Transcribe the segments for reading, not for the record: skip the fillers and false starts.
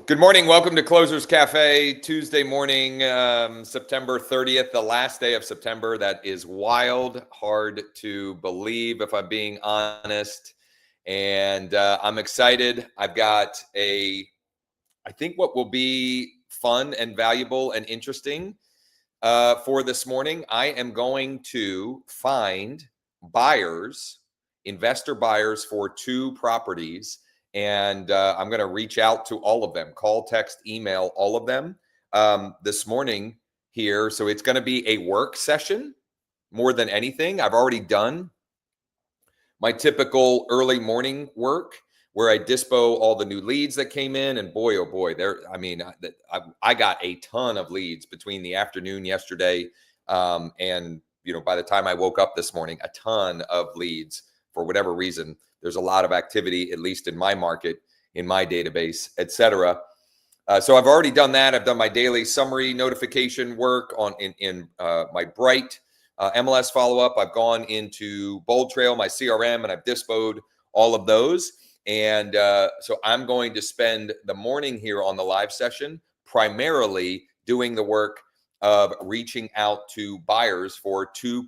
Good morning. Welcome to Closers Cafe, Tuesday morning, September 30th, the last day of September. That is wild, hard to believe, if I'm being honest. And I'm excited. I've got I think what will be fun and valuable and interesting for this morning. I am going to find buyers, investor buyers for 2 properties. And I'm going to reach out to all of them, call, text, email, all of them this morning here. So it's going to be a work session more than anything. I've already done my typical early morning work where I dispo all the new leads that came in. And boy, oh boy, I got a ton of leads between the afternoon yesterday and, by the time I woke up this morning, a ton of leads for whatever reason. There's a lot of activity, at least in my market, in my database, etc. So I've already done that. I've done my daily summary notification work in my Bright MLS follow-up. I've gone into Bold Trail, my CRM, and I've dispoed all of those. And so I'm going to spend the morning here on the live session primarily doing the work of reaching out to buyers for two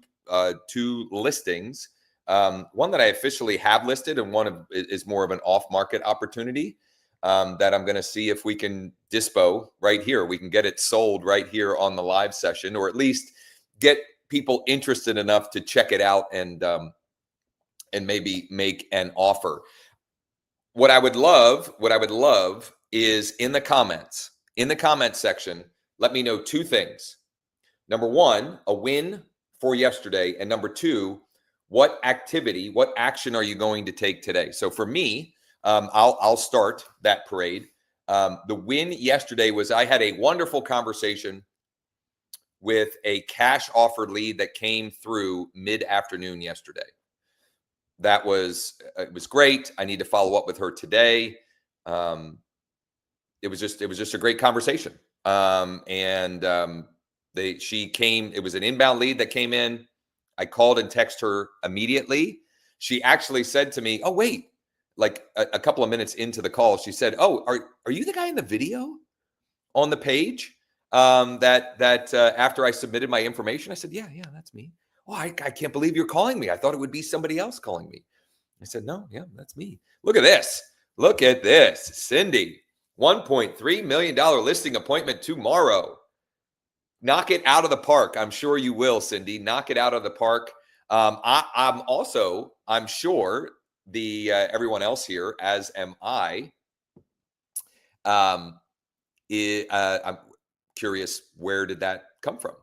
listings. One that I officially have listed, and one is more of an off-market opportunity that I'm going to see if we can dispo right here. We can get it sold right here on the live session, or at least get people interested enough to check it out and maybe make an offer. What I would love is in the comments section, let me know 2 things. Number 1, a win for yesterday, and number 2, what action are you going to take today? So for me, I'll start that parade. The win yesterday was I had a wonderful conversation with a cash offer lead that came through mid-afternoon yesterday. It was great. I need to follow up with her today. It was just a great conversation. She came. It was an inbound lead that came in. I called and texted her immediately. She actually said to me, "Oh, wait," like a couple of minutes into the call, she said, "Oh, are you the guy in the video on the page after I submitted my information?" I said, yeah, that's me. "Oh, I can't believe you're calling me. I thought it would be somebody else calling me." I said, "No, yeah, that's me. Look at this. Cindy, $1.3 million listing appointment tomorrow. Knock it out of the park." I'm sure you will, Cindy. Knock it out of the park. I'm sure everyone else here, as am I. I'm curious, where did that come from?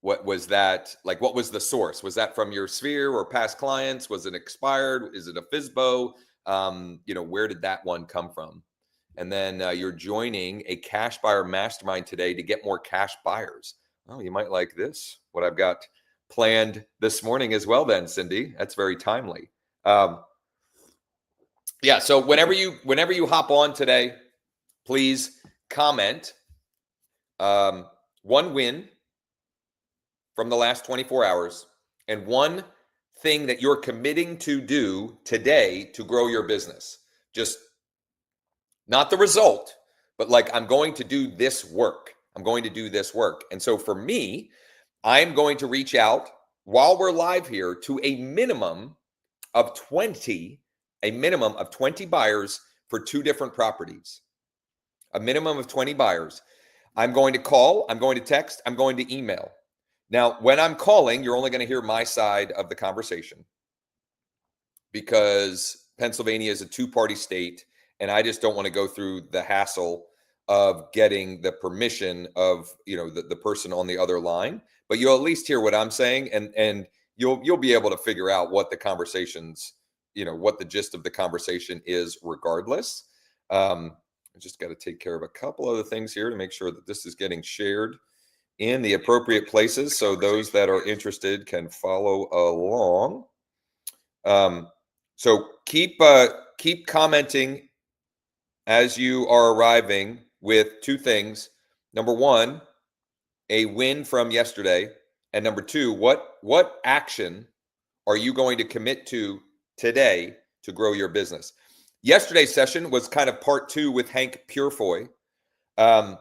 What was that? Like, what was the source? Was that from your sphere or past clients? Was it expired? Is it a FSBO? Where did that one come from? And then you're joining a cash buyer mastermind today to get more cash buyers. Oh, you might like this, what I've got planned this morning as well then, Cindy. That's very timely. Yeah, so whenever you hop on today, please comment 1 win from the last 24 hours and 1 thing that you're committing to do today to grow your business. Just not the result, but like, I'm going to do this work. And so for me, I'm going to reach out while we're live here to a minimum of 20 buyers for 2 different properties. A minimum of 20 buyers. I'm going to call, I'm going to text, I'm going to email. Now, when I'm calling, you're only going to hear my side of the conversation because Pennsylvania is a 2-party state, and I just don't want to go through the hassle of getting the permission of the person on the other line. But you'll at least hear what I'm saying, and you'll be able to figure out what the conversations, what the gist of the conversation is regardless. I just got to take care of a couple other things here to make sure that this is getting shared in the appropriate places so those that are interested can follow along. So keep commenting as you are arriving with 2 things. Number 1, a win from yesterday, and number 2, what action are you going to commit to today to grow your business? Yesterday's session was kind of part 2 with Hank Purefoy. on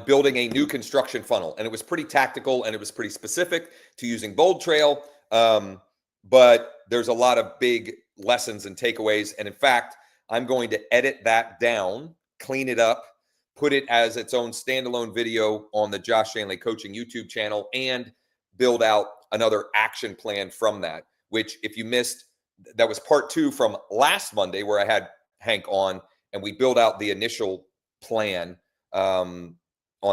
building a new construction funnel. And it was pretty tactical and it was pretty specific to using Bold Trail. But there's a lot of big lessons and takeaways. And in fact, I'm going to edit that down, clean it up, put it as its own standalone video on the Josh Schoenly Coaching YouTube channel, and build out another action plan from that, which if you missed, that was part 2 from last Monday where I had Hank on and we built out the initial plan on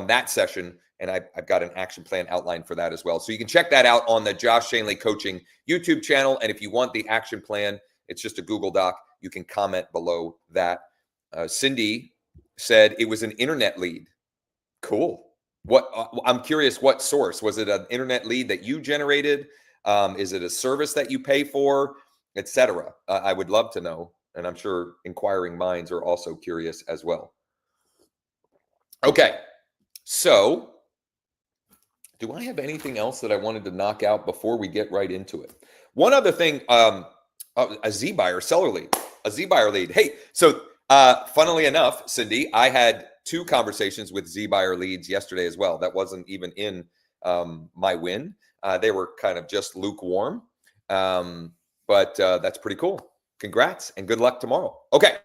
that session. And I've got an action plan outline for that as well. So you can check that out on the Josh Schoenly Coaching YouTube channel. And if you want the action plan, it's just a Google Doc. You can comment below that. Cindy said it was an internet lead. Cool. What I'm curious, what source? Was it an internet lead that you generated? Is it a service that you pay for, etc.? I would love to know. And I'm sure inquiring minds are also curious as well. Okay. So do I have anything else that I wanted to knock out before we get right into it? One other thing, a Z buyer seller lead, a Z buyer lead. Hey, so funnily enough, Cindy, I had 2 conversations with Z buyer leads yesterday as well. That wasn't even in my win. They were kind of just lukewarm, but that's pretty cool. Congrats and good luck tomorrow. Okay.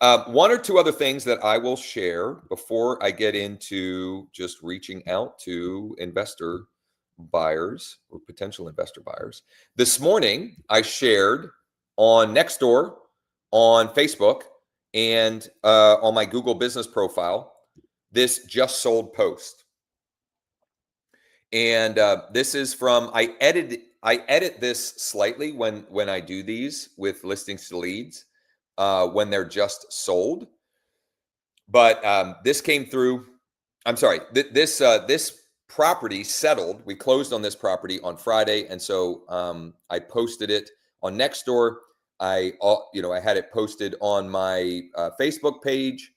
1 or 2 other things that I will share before I get into just reaching out to investor buyers or potential investor buyers. This morning, I shared on Nextdoor, on Facebook, and on my Google business profile, this just sold post. And this is from, I edit this slightly when I do these with listings to leads. When they're just sold. But this came through, I'm sorry, this property settled. We closed on this property on Friday. And so I posted it on Nextdoor. I had it posted on my Facebook page,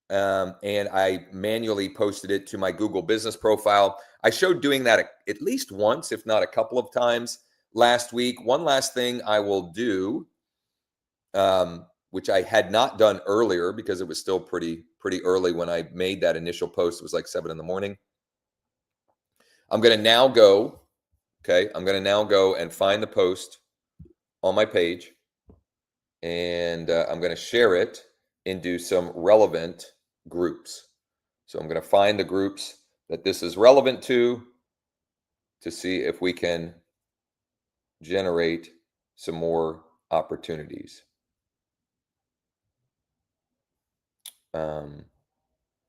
and I manually posted it to my Google business profile. I showed doing that at least once, if not a couple of times last week. One last thing I will do, which I had not done earlier because it was still pretty early when I made that initial post. It was like 7 in the morning. I'm going to now go, and find the post on my page, and I'm going to share it into some relevant groups. So I'm going to find the groups that this is relevant to see if we can generate some more opportunities.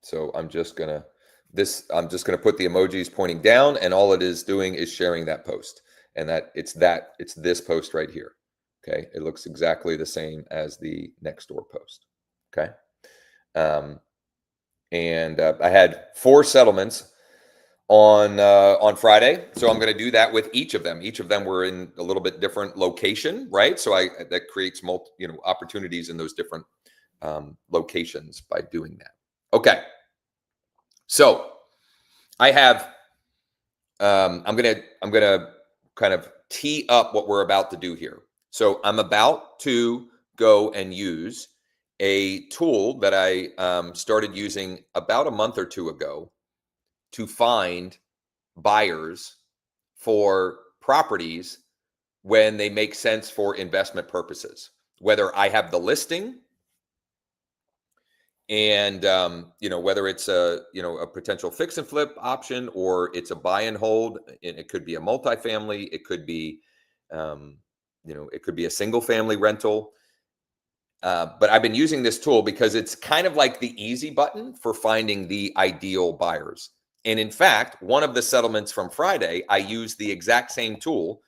So I'm just gonna put the emojis pointing down, and all it is doing is sharing that post, and it's this post right here. Okay, it looks exactly the same as the Nextdoor post. Okay, and I had 4 settlements on Friday, so I'm going to do that with each of them. Each of them were in a little bit different location, right? So that creates opportunities in those different locations by doing that. Okay, so I have I'm gonna kind of tee up what we're about to do here. So I'm about to go and use a tool that I started using about a month or 2 ago to find buyers for properties when they make sense for investment purposes, whether I have the listing and whether it's a potential fix and flip option, or it's a buy and hold. And it could be a multifamily, it could be it could be a single family rental. But I've been using this tool because it's kind of like the easy button for finding the ideal buyers. And in fact, one of the settlements from Friday, I used the exact same tool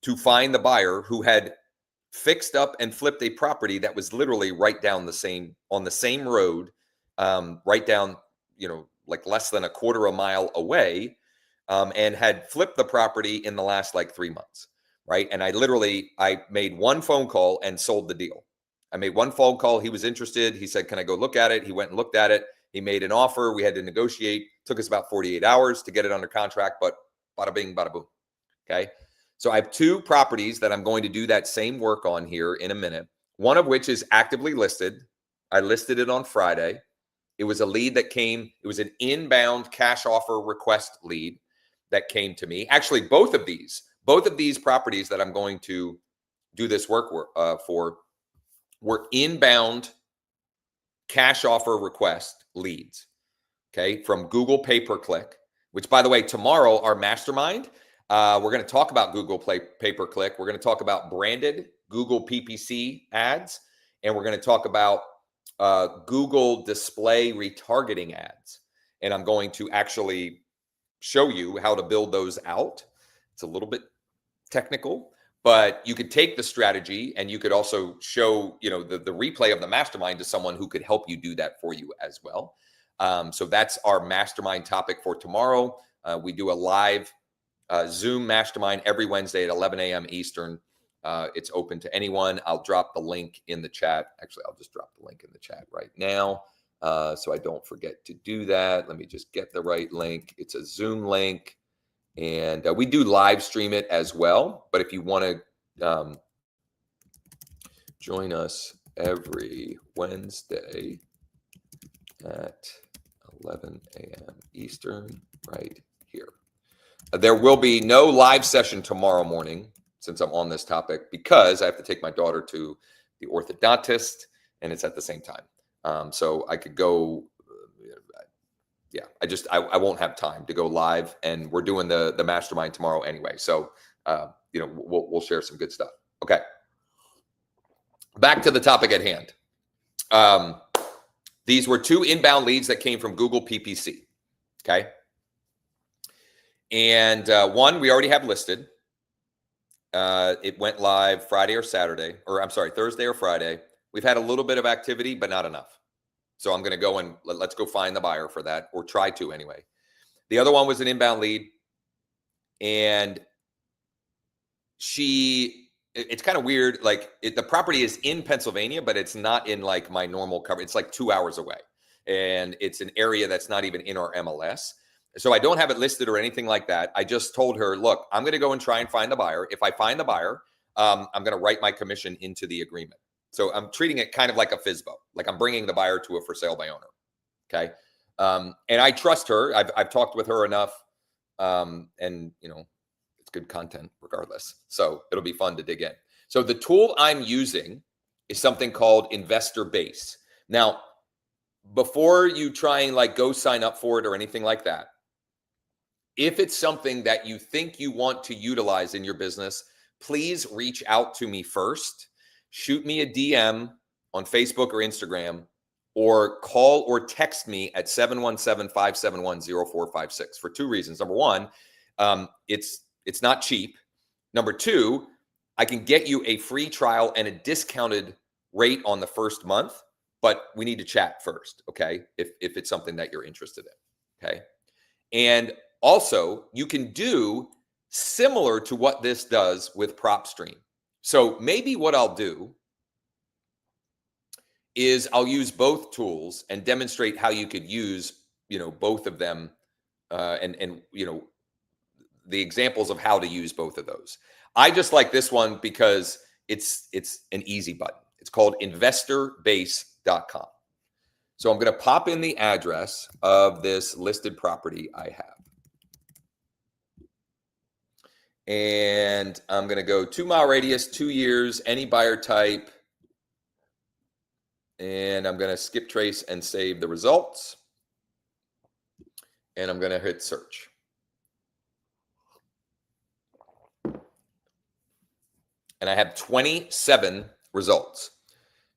to find the buyer who had fixed up and flipped a property that was literally right down on the same road, right down, like less than a quarter of a mile away, and had flipped the property in the last like 3 months, right? And I made one phone call and sold the deal. I made one phone call. He was interested. He said, "Can I go look at it?" He went and looked at it. He made an offer. We had to negotiate. Took us about 48 hours to get it under contract, but bada bing, bada boom. Okay. So I have 2 properties that I'm going to do that same work on here in a minute. One of which is actively listed. I listed it on Friday. It was a lead that came, it was an inbound cash offer request lead that came to me. Actually, both of these properties that I'm going to do this work for were inbound cash offer request leads, okay, from Google pay-per-click, which, by the way, tomorrow, our mastermind, we're going to talk about Google pay-per-click. We're going to talk about branded Google PPC ads, and we're going to talk about Google display retargeting ads. And I'm going to actually show you how to build those out. It's a little bit technical, but you could take the strategy and you could also show, the replay of the mastermind to someone who could help you do that for you as well. So that's our mastermind topic for tomorrow. We do a live Zoom mastermind every Wednesday at 11 a.m. Eastern. It's open to anyone. I'll drop the link in the chat. Actually, I'll just drop the link in the chat right now so I don't forget to do that. Let me just get the right link. It's a Zoom link. And we do live stream it as well. But if you want to join us every Wednesday at 11 a.m. Eastern, right here. There will be no live session tomorrow morning, since I'm on this topic, because I have to take my daughter to the orthodontist, and it's at the same time. So I could go, I won't have time to go live, and we're doing the mastermind tomorrow anyway. So, we'll share some good stuff. Okay. Back to the topic at hand. These were 2 inbound leads that came from Google PPC. Okay. And one we already have listed. It went live Thursday or Friday. We've had a little bit of activity, but not enough. So I'm going to go and let's go find the buyer for that, or try to anyway. The other one was an inbound lead, and it's kind of weird. Like the property is in Pennsylvania, but it's not in like my normal cover. It's like 2 hours away, and it's an area that's not even in our MLS. So I don't have it listed or anything like that. I just told her, look, I'm going to go and try and find the buyer. If I find the buyer, I'm going to write my commission into the agreement. So I'm treating it kind of like a FSBO, like I'm bringing the buyer to a for sale by owner. Okay. And I trust her. I've talked with her enough. And it's good content regardless. So it'll be fun to dig in. So the tool I'm using is something called Investor Base. Now, before you try and go sign up for it or anything like that, if it's something that you think you want to utilize in your business, please reach out to me first. Shoot me a DM on Facebook or Instagram, or call or text me at 717-571-0456 for 2 reasons. Number one, it's not cheap. Number 2, I can get you a free trial and a discounted rate on the first month, but we need to chat first, okay? If it's something that you're interested in, okay? And also, you can do similar to what this does with PropStream. So maybe what I'll do is I'll use both tools and demonstrate how you could use, both of them, and the examples of how to use both of those. I just like this one because it's an easy button. It's called investorbase.com. So I'm going to pop in the address of this listed property I have. And I'm going to go 2 mile radius, 2 years, any buyer type. And I'm going to skip trace and save the results. And I'm going to hit search. And I have 27 results.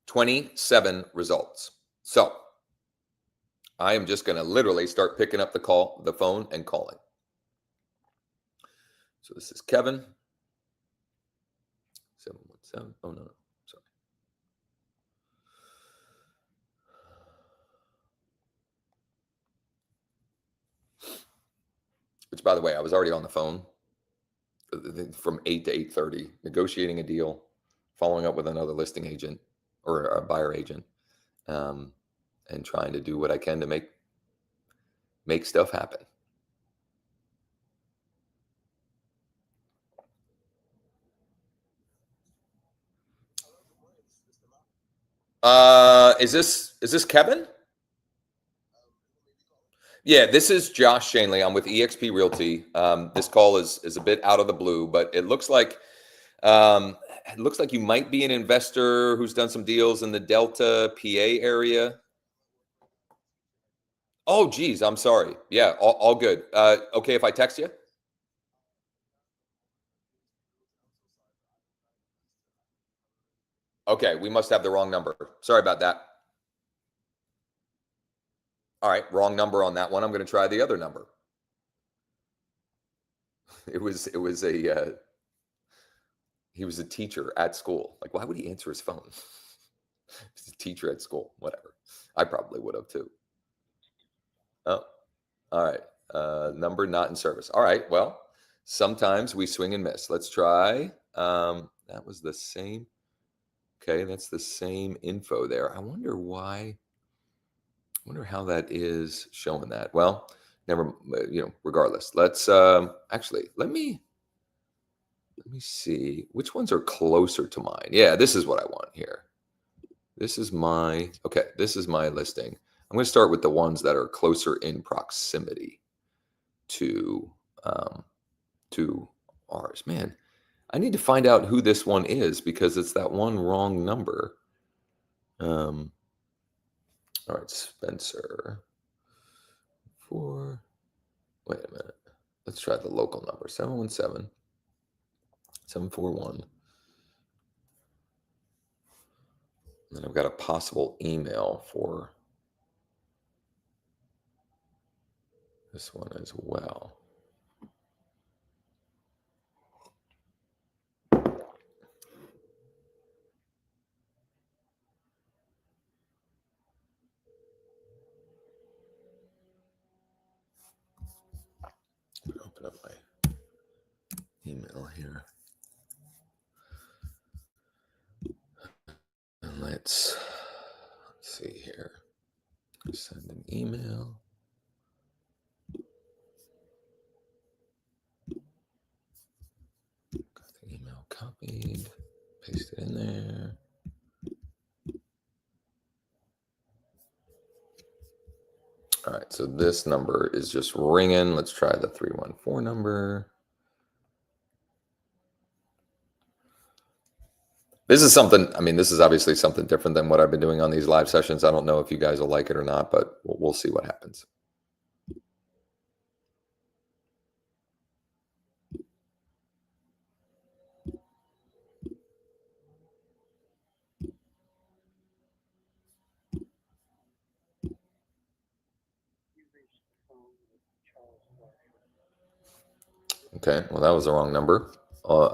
27 results. So I am just going to literally start picking up the phone and calling. So this is Kevin. 717. Oh, no. Sorry. Which, by the way, I was already on the phone from 8 to 8:30, negotiating a deal, following up with another listing agent or a buyer agent, and trying to do what I can to make stuff happen. Is this Kevin? Yeah, this is Josh Schoenly. I'm with EXP Realty. This call is a bit out of the blue, but it looks like you might be an investor who's done some deals in the Delta, PA area. Oh, geez, I'm sorry. Yeah, all good. Okay, if I text you? Okay, we must have the wrong number. Sorry about that. All right, wrong number on that one. I'm going to try the other number. It was he was a teacher at school. Like, why would he answer his phone? He's a teacher at school. Whatever. I probably would have too. Oh, all right. Number not in service. All right. Well, sometimes we swing and miss. Let's try. That was the same. Okay, that's the same info there. I wonder why. I wonder how that is showing that. Well, never. Regardless. Let's actually let me see which ones are closer to mine. Yeah, this is what I want here. This is my listing. I'm going to start with the ones that are closer in proximity to ours. Man, I need to find out who this one is because it's that one wrong number. All right, Spencer. Wait a minute. Let's try the local number, 717-741. And then I've got a possible email for this one as well. Open up my email here. And let's see here. Send an email. Got the email copied. Paste it in there. All right, so this number is just ringing. Let's try the 314 number. This is something, this is obviously something different than what I've been doing on these live sessions. I don't know if you guys will like it or not, but we'll see what happens. Okay, well, that was the wrong number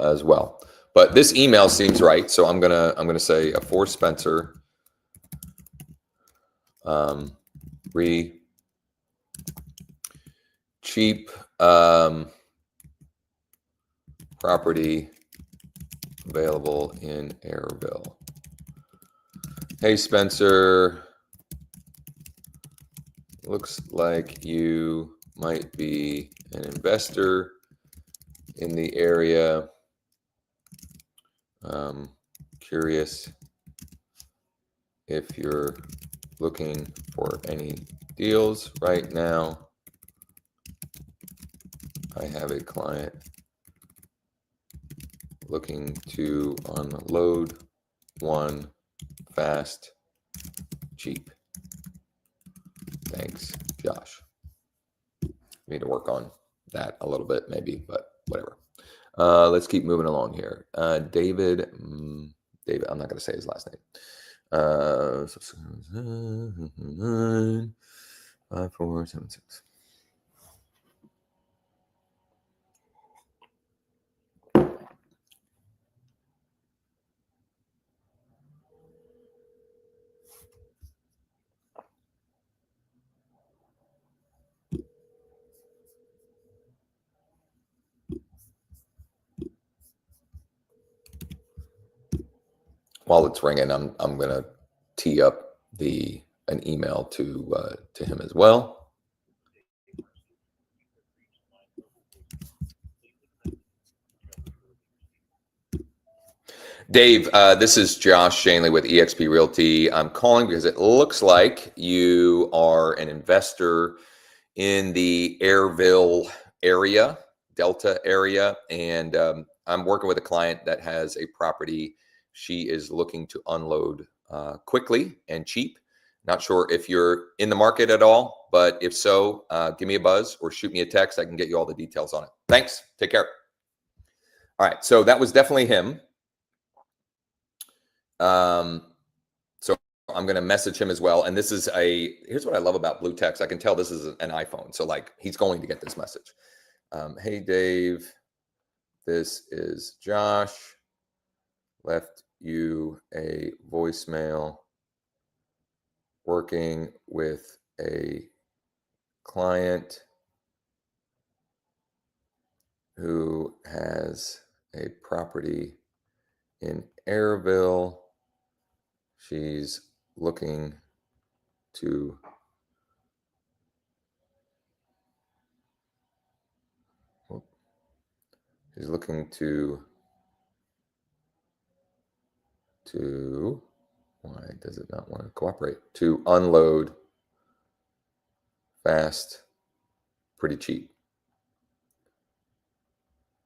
as well. But this email seems right, so I'm gonna say for Spencer, cheap property available in Airville. Hey Spencer, looks like you might be an investor in the area. Curious if you're looking for any deals right now. I have a client looking to unload one fast, cheap. Thanks, Josh. Need to work on that a little bit maybe, but whatever. Let's keep moving along here. David, I'm not going to say his last name. 5476. While it's ringing, I'm going to tee up an email to him as well. Dave, this is Josh Schoenly with EXP Realty. I'm calling because it looks like you are an investor in the Airville area, Delta area, and I'm working with a client that has a property she is looking to unload quickly and cheap. Not sure if you're in the market at all, but if so, give me a buzz or shoot me a text. I can get you all the details on it. Thanks. Take care. All right. So that was definitely him. So I'm going to message him as well. And this is here's what I love about blue text. I can tell this is an iPhone. So like he's going to get this message. Hey, Dave, this is Josh. Left you a voicemail working with a client who has a property in Airville. She's looking to why does it not want to cooperate? To unload fast, pretty cheap.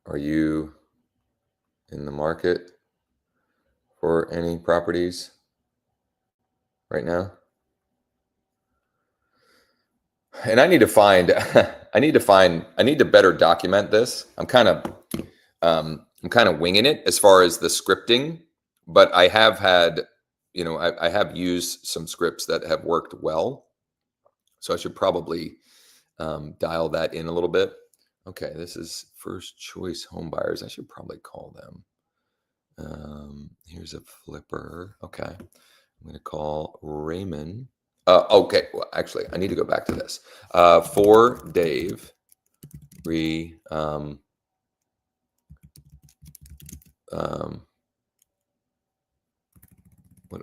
Are you in the market for any properties right now? And I need to find, I need to better document this. I'm kind of winging it as far as the scripting, but I have had, I have used some scripts that have worked well. So I should probably dial that in a little bit. Okay, this is First Choice Home Buyers. I should probably call them. Here's a flipper. Okay, I'm going to call Raymond. Okay, well, actually, I need to go back to this. For Dave,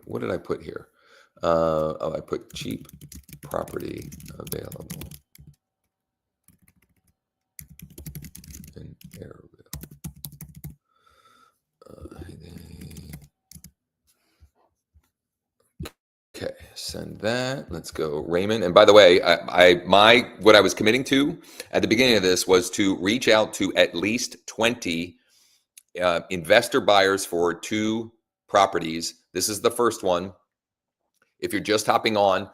what did I put here? I put cheap property available in Airville. Okay, send that. Let's go, Raymond. And by the way, what I was committing to at the beginning of this was to reach out to at least 20 investor buyers for 2 properties. This is the first one. If you're just hopping on,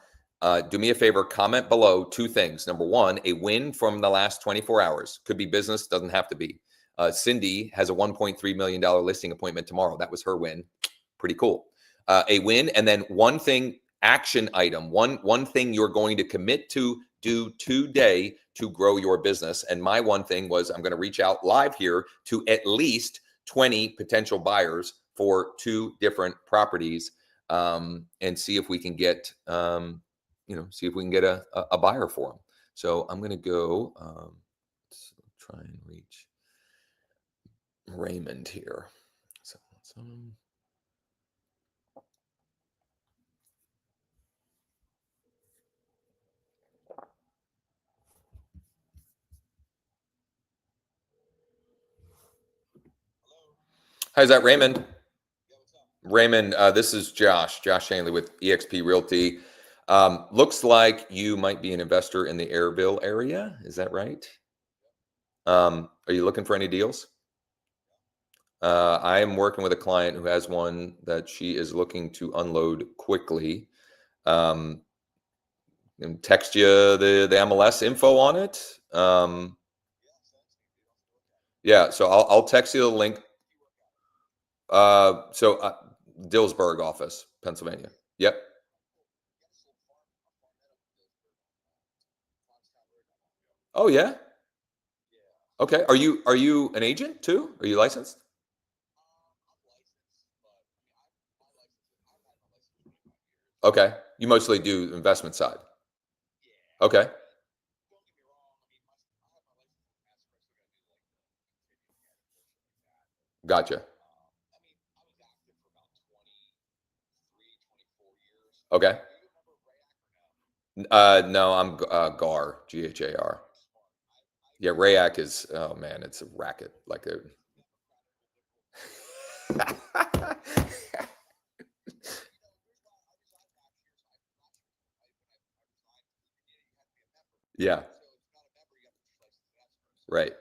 do me a favor, comment below 2 things. Number 1, a win from the last 24 hours. Could be business, doesn't have to be. Cindy has a $1.3 million listing appointment tomorrow. That was her win. Pretty cool. A win, and then one thing, action item, one thing you're going to commit to do today to grow your business. And my one thing was I'm going to reach out live here to at least 20 potential buyers for 2 different properties, and see if we can get a buyer for them. So I'm going to go try and reach Raymond here. So hi, is that Raymond? Raymond, this is Josh Schoenly with EXP Realty. Looks like you might be an investor in the Airville area. Is that right? Are you looking for any deals? I am working with a client who has one that she is looking to unload quickly. And text you the MLS info on it. Yeah, so I'll text you the link. Dillsburg office, Pennsylvania. Yep. Oh yeah. Okay. Are you an agent too? Are you licensed? Okay. You mostly do investment side. Okay. Gotcha. Okay. No, I'm GAR, GHAR. Yeah, Rayak is, oh man, it's a racket. Like Yeah. Right.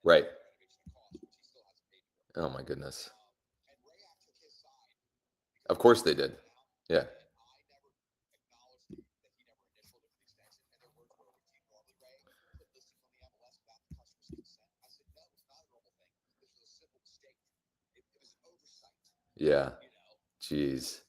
Right. Oh my goodness. Of course they did. Yeah. Yeah. Jeez.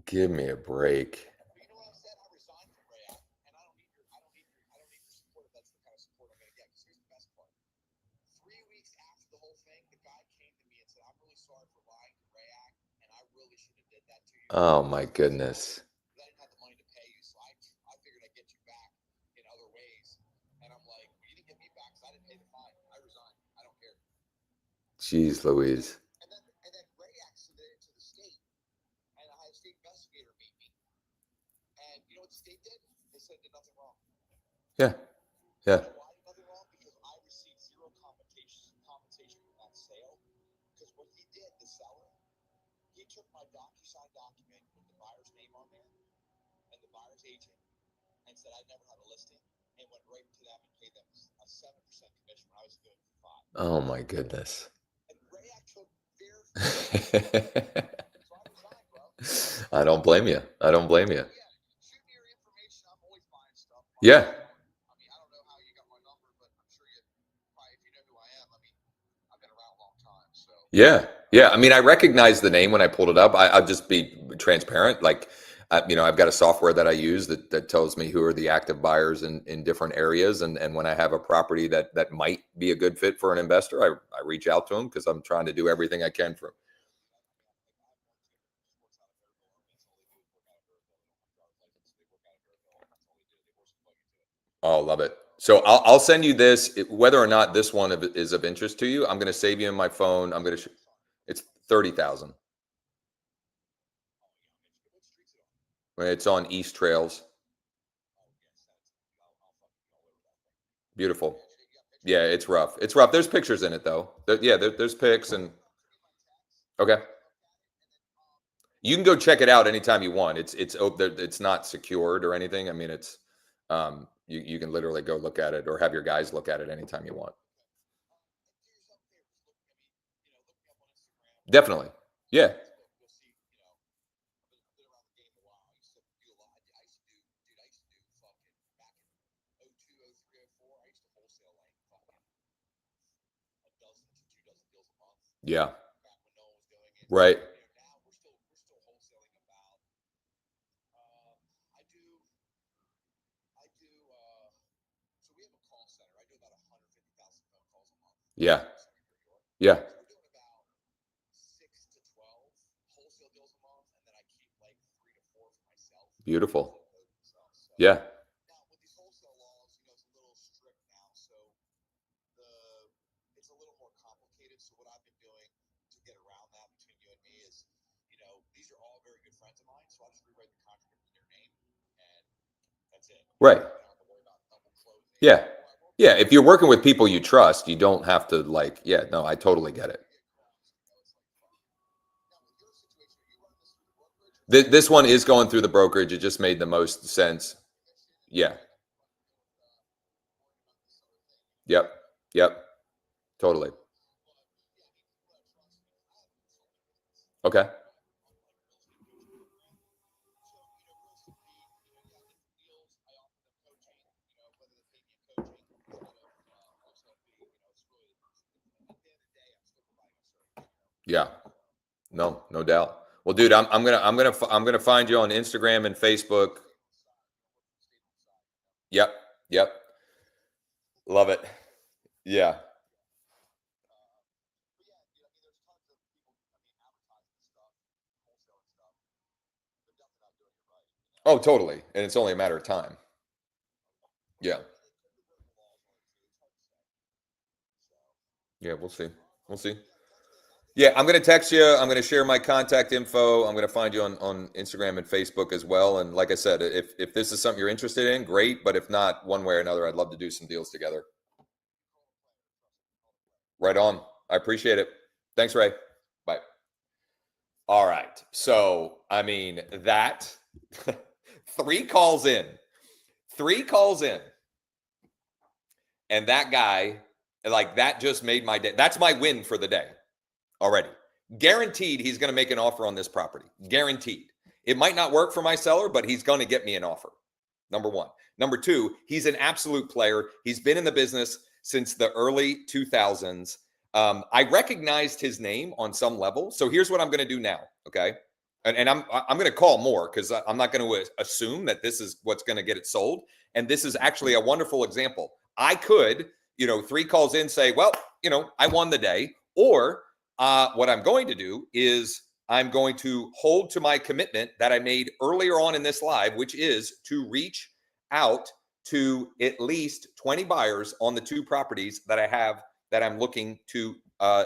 Give me a break. Oh my goodness. Jeez Louise. Yeah. Yeah. Oh my goodness. I don't blame you. I don't blame you. Yeah. Yeah. Yeah. I mean, I recognize the name when I pulled it up. I'll just be transparent. Like, I've got a software that I use that tells me who are the active buyers in different areas. And when I have a property that might be a good fit for an investor, I reach out to them because I'm trying to do everything I can for. Oh, love it. So I'll send you this, whether or not this one is of interest to you. I'm going to save you in my phone. I'm going to, it's 30,000. It's on East Trails. Beautiful. Yeah, it's rough. It's rough. There's pictures in it though. Yeah, there's pics and okay. You can go check it out anytime you want. It's not secured or anything. I mean, it's you can literally go look at it or have your guys look at it anytime you want. Definitely. Yeah. Yeah. Right. Yeah. Yeah. Beautiful. Yeah. Right. Yeah. Yeah. If you're working with people you trust, you don't have to like, yeah, no, I totally get it. This one is going through the brokerage. It just made the most sense. Yeah. Yep. Yep. Totally. Okay. Yeah. No, no doubt. Well, dude, I'm gonna find you on Instagram and Facebook. Yep. Yep. Love it. Yeah. Oh, totally. And it's only a matter of time. Yeah. Yeah. We'll see. We'll see. Yeah, I'm gonna text you. I'm gonna share my contact info. I'm gonna find you on Instagram and Facebook as well. And like I said, if this is something you're interested in, great. But if not, one way or another, I'd love to do some deals together. Right on. I appreciate it. Thanks, Ray. Bye. All right. So I mean that three calls in, three calls in, and that guy, like that just made my day. That's my win for the day already. Guaranteed he's going to make an offer on this property. Guaranteed. It might not work for my seller, but he's going to get me an offer. Number one. Number two, he's an absolute player. He's been in the business since the early 2000s. I recognized his name on some level. So here's what I'm going to do now. Okay. And I'm going to call more because I'm not going to assume that this is what's going to get it sold. And this is actually a wonderful example. I could, three calls in, say, well, I won the day. Or what I'm going to do is I'm going to hold to my commitment that I made earlier on in this live, which is to reach out to at least 20 buyers on the two properties that I have that I'm looking to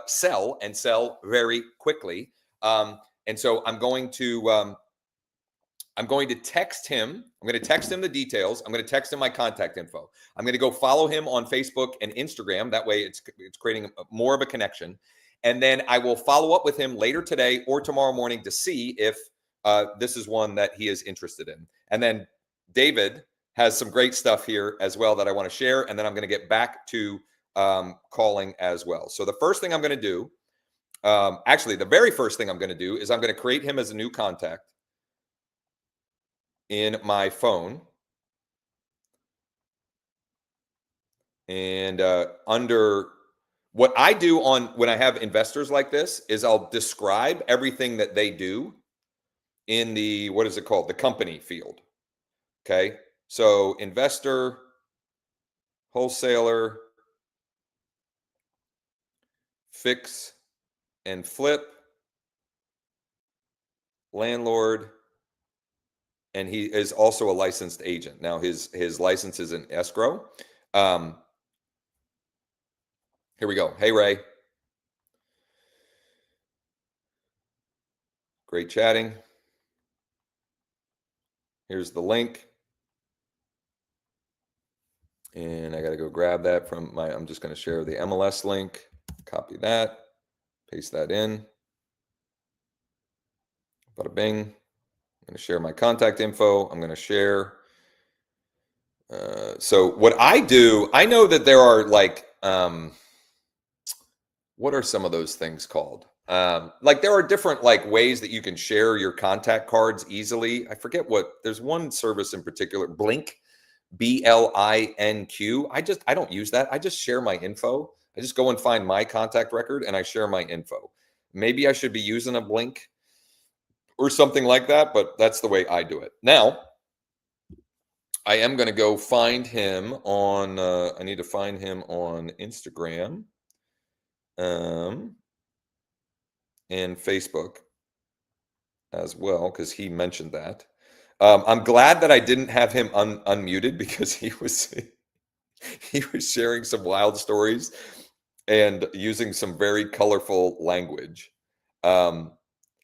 sell and sell very quickly. And so I'm going to text him. I'm going to text him the details. I'm going to text him my contact info. I'm going to go follow him on Facebook and Instagram. That way it's creating more of a connection. And then I will follow up with him later today or tomorrow morning to see if this is one that he is interested in. And then David has some great stuff here as well that I want to share. And then I'm going to get back to calling as well. So the first thing I'm going to do, actually, the very first thing I'm going to do is I'm going to create him as a new contact in my phone. And under what I do when I have investors like this is I'll describe everything that they do in the, what is it called? The company field. Okay. So investor, wholesaler, fix and flip, landlord, and he is also a licensed agent. Now his license is in escrow. Here we go. Hey, Ray. Great chatting. Here's the link. And I got to go grab that from I'm just going to share the MLS link, copy that, paste that in. Bada bing. I'm going to share my contact info. I'm going to share. So what I do, I know that there are like, what are some of those things called? Like there are different like ways that you can share your contact cards easily. I forget there's one service in particular, Blink, BLINQ. I don't use that. I just share my info. I just go and find my contact record and I share my info. Maybe I should be using a Blink or something like that, but that's the way I do it. Now, I am going to go find him on, I need to find him on Instagram and Facebook as well, because he mentioned that. I'm glad that I didn't have him unmuted because he was sharing some wild stories and using some very colorful language.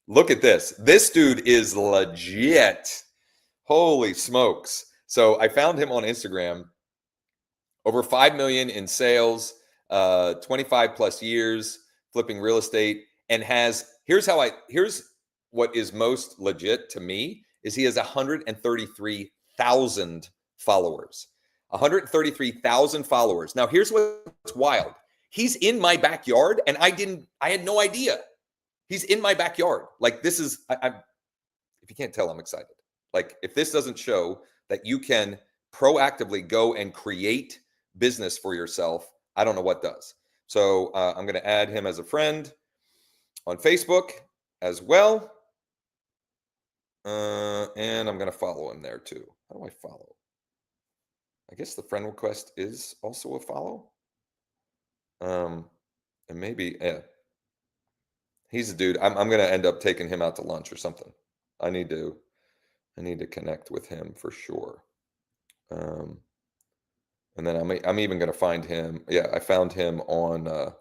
Look at this. This dude is legit. Holy smokes. So I found him on Instagram. Over 5 million in sales, 25 plus years flipping real estate, and here's what is most legit to me is he has 133,000 followers. 133,000 followers. Now here's what's wild. He's in my backyard and I had no idea. He's in my backyard. Like this is, if you can't tell, I'm excited. Like if this doesn't show that you can proactively go and create business for yourself, I don't know what does. So I'm going to add him as a friend on Facebook as well. And I'm going to follow him there too. How do I follow? I guess the friend request is also a follow. And maybe, yeah, he's a dude. I'm gonna end up taking him out to lunch or something. I need to connect with him for sure. And then I'm even gonna find him. Yeah, I found him on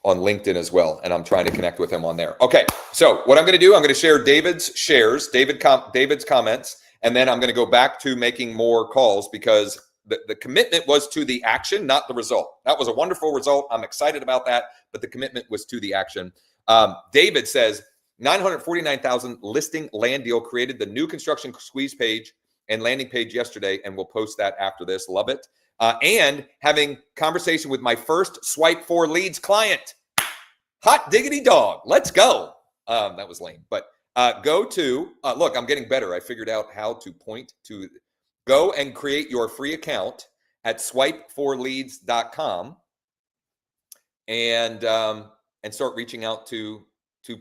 LinkedIn as well, and I'm trying to connect with him on there. Okay, so what I'm going to do, I'm going to share David's shares, David's comments, and then I'm going to go back to making more calls because the commitment was to the action, not the result. That was a wonderful result. I'm excited about that, but the commitment was to the action. David says 949,000 listing land deal, created the new construction squeeze page and landing page yesterday, and we'll post that after this. Love it. And having conversation with my first swipe for leads client. Hot diggity dog. Let's go. That was lame, but go to, look, I'm getting better. I figured out how to point to, go and create your free account at swipeforleads.com and start reaching out to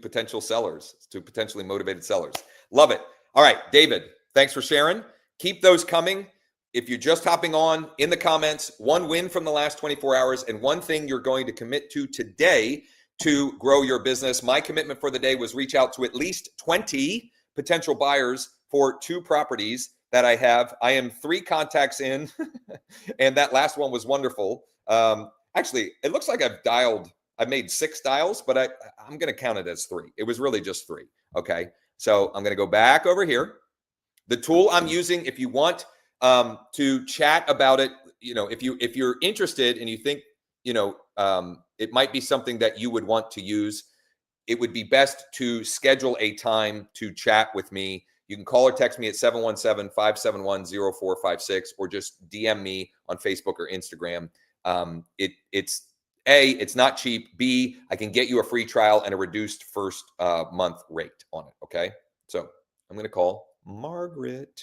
potential sellers, to potentially motivated sellers. Love it. All right, David, thanks for sharing. Keep those coming. If you're just hopping on, in the comments, one win from the last 24 hours and one thing you're going to commit to today to grow your business. My commitment for the day was reach out to at least 20 potential buyers for 2 properties that I have. I am 3 contacts in, and that last one was wonderful. Actually, it looks like I've made 6 dials, but I'm going to count it as 3. It was really just 3. Okay. So I'm going to go back over here. The tool I'm using, if you want to chat about it, if you're interested and you think, it might be something that you would want to use, it would be best to schedule a time to chat with me. You can call or text me at 717-571-0456 or just DM me on Facebook or Instagram. It's not cheap. B, I can get you a free trial and a reduced first month rate on it. Okay. So I'm going to call Margaret.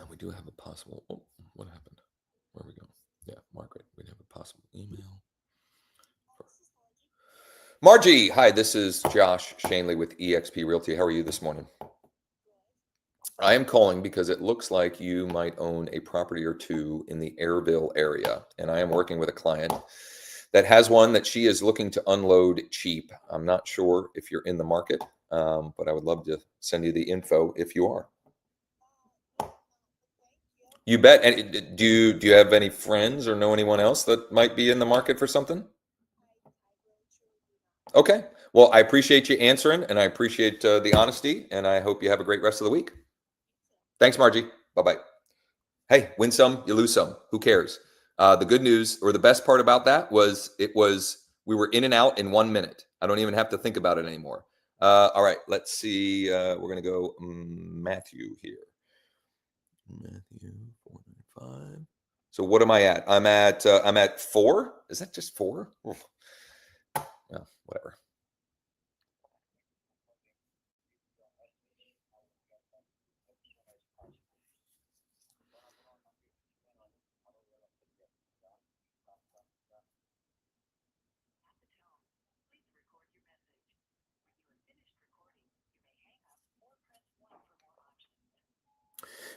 We do have a possible, what happened? Where we go? Yeah, Margaret, we have a possible email. Margie, hi, this is Josh Schoenly with EXP Realty. How are you this morning? I am calling because it looks like you might own a property or 2 in the Airville area, and I am working with a client that has one that she is looking to unload cheap. I'm not sure if you're in the market, but I would love to send you the info if you are. You bet. And do you have any friends or know anyone else that might be in the market for something? Okay. Well, I appreciate you answering, and I appreciate the honesty, and I hope you have a great rest of the week. Thanks, Margie. Bye-bye. Hey, win some, you lose some. Who cares? The good news, or the best part about that was we were in and out in 1 minute. I don't even have to think about it anymore. All right, let's see. We're going to go Matthew here. Matthew 495. So what am I at? I'm at 4. Is that just 4? Oof. Oh, whatever.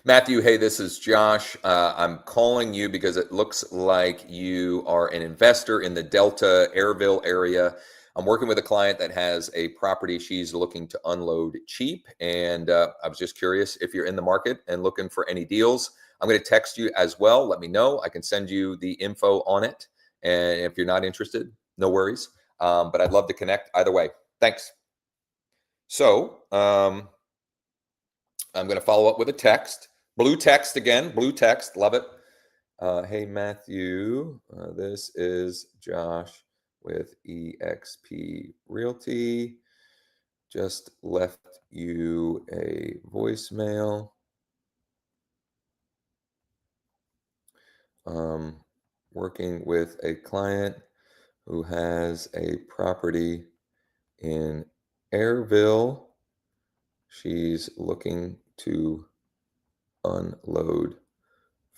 Matthew, hey, this is Josh. I'm calling you because it looks like you are an investor in the Delta Airville area. I'm working with a client that has a property she's looking to unload cheap. And I was just curious if you're in the market and looking for any deals. I'm going to text you as well. Let me know. I can send you the info on it. And if you're not interested, no worries. But I'd love to connect either way. Thanks. So I'm going to follow up with a text. Blue text again. Blue text. Love it. Hey, Matthew. This is Josh with EXP Realty. Just left you a voicemail. Working with a client who has a property in Airville. She's looking to unload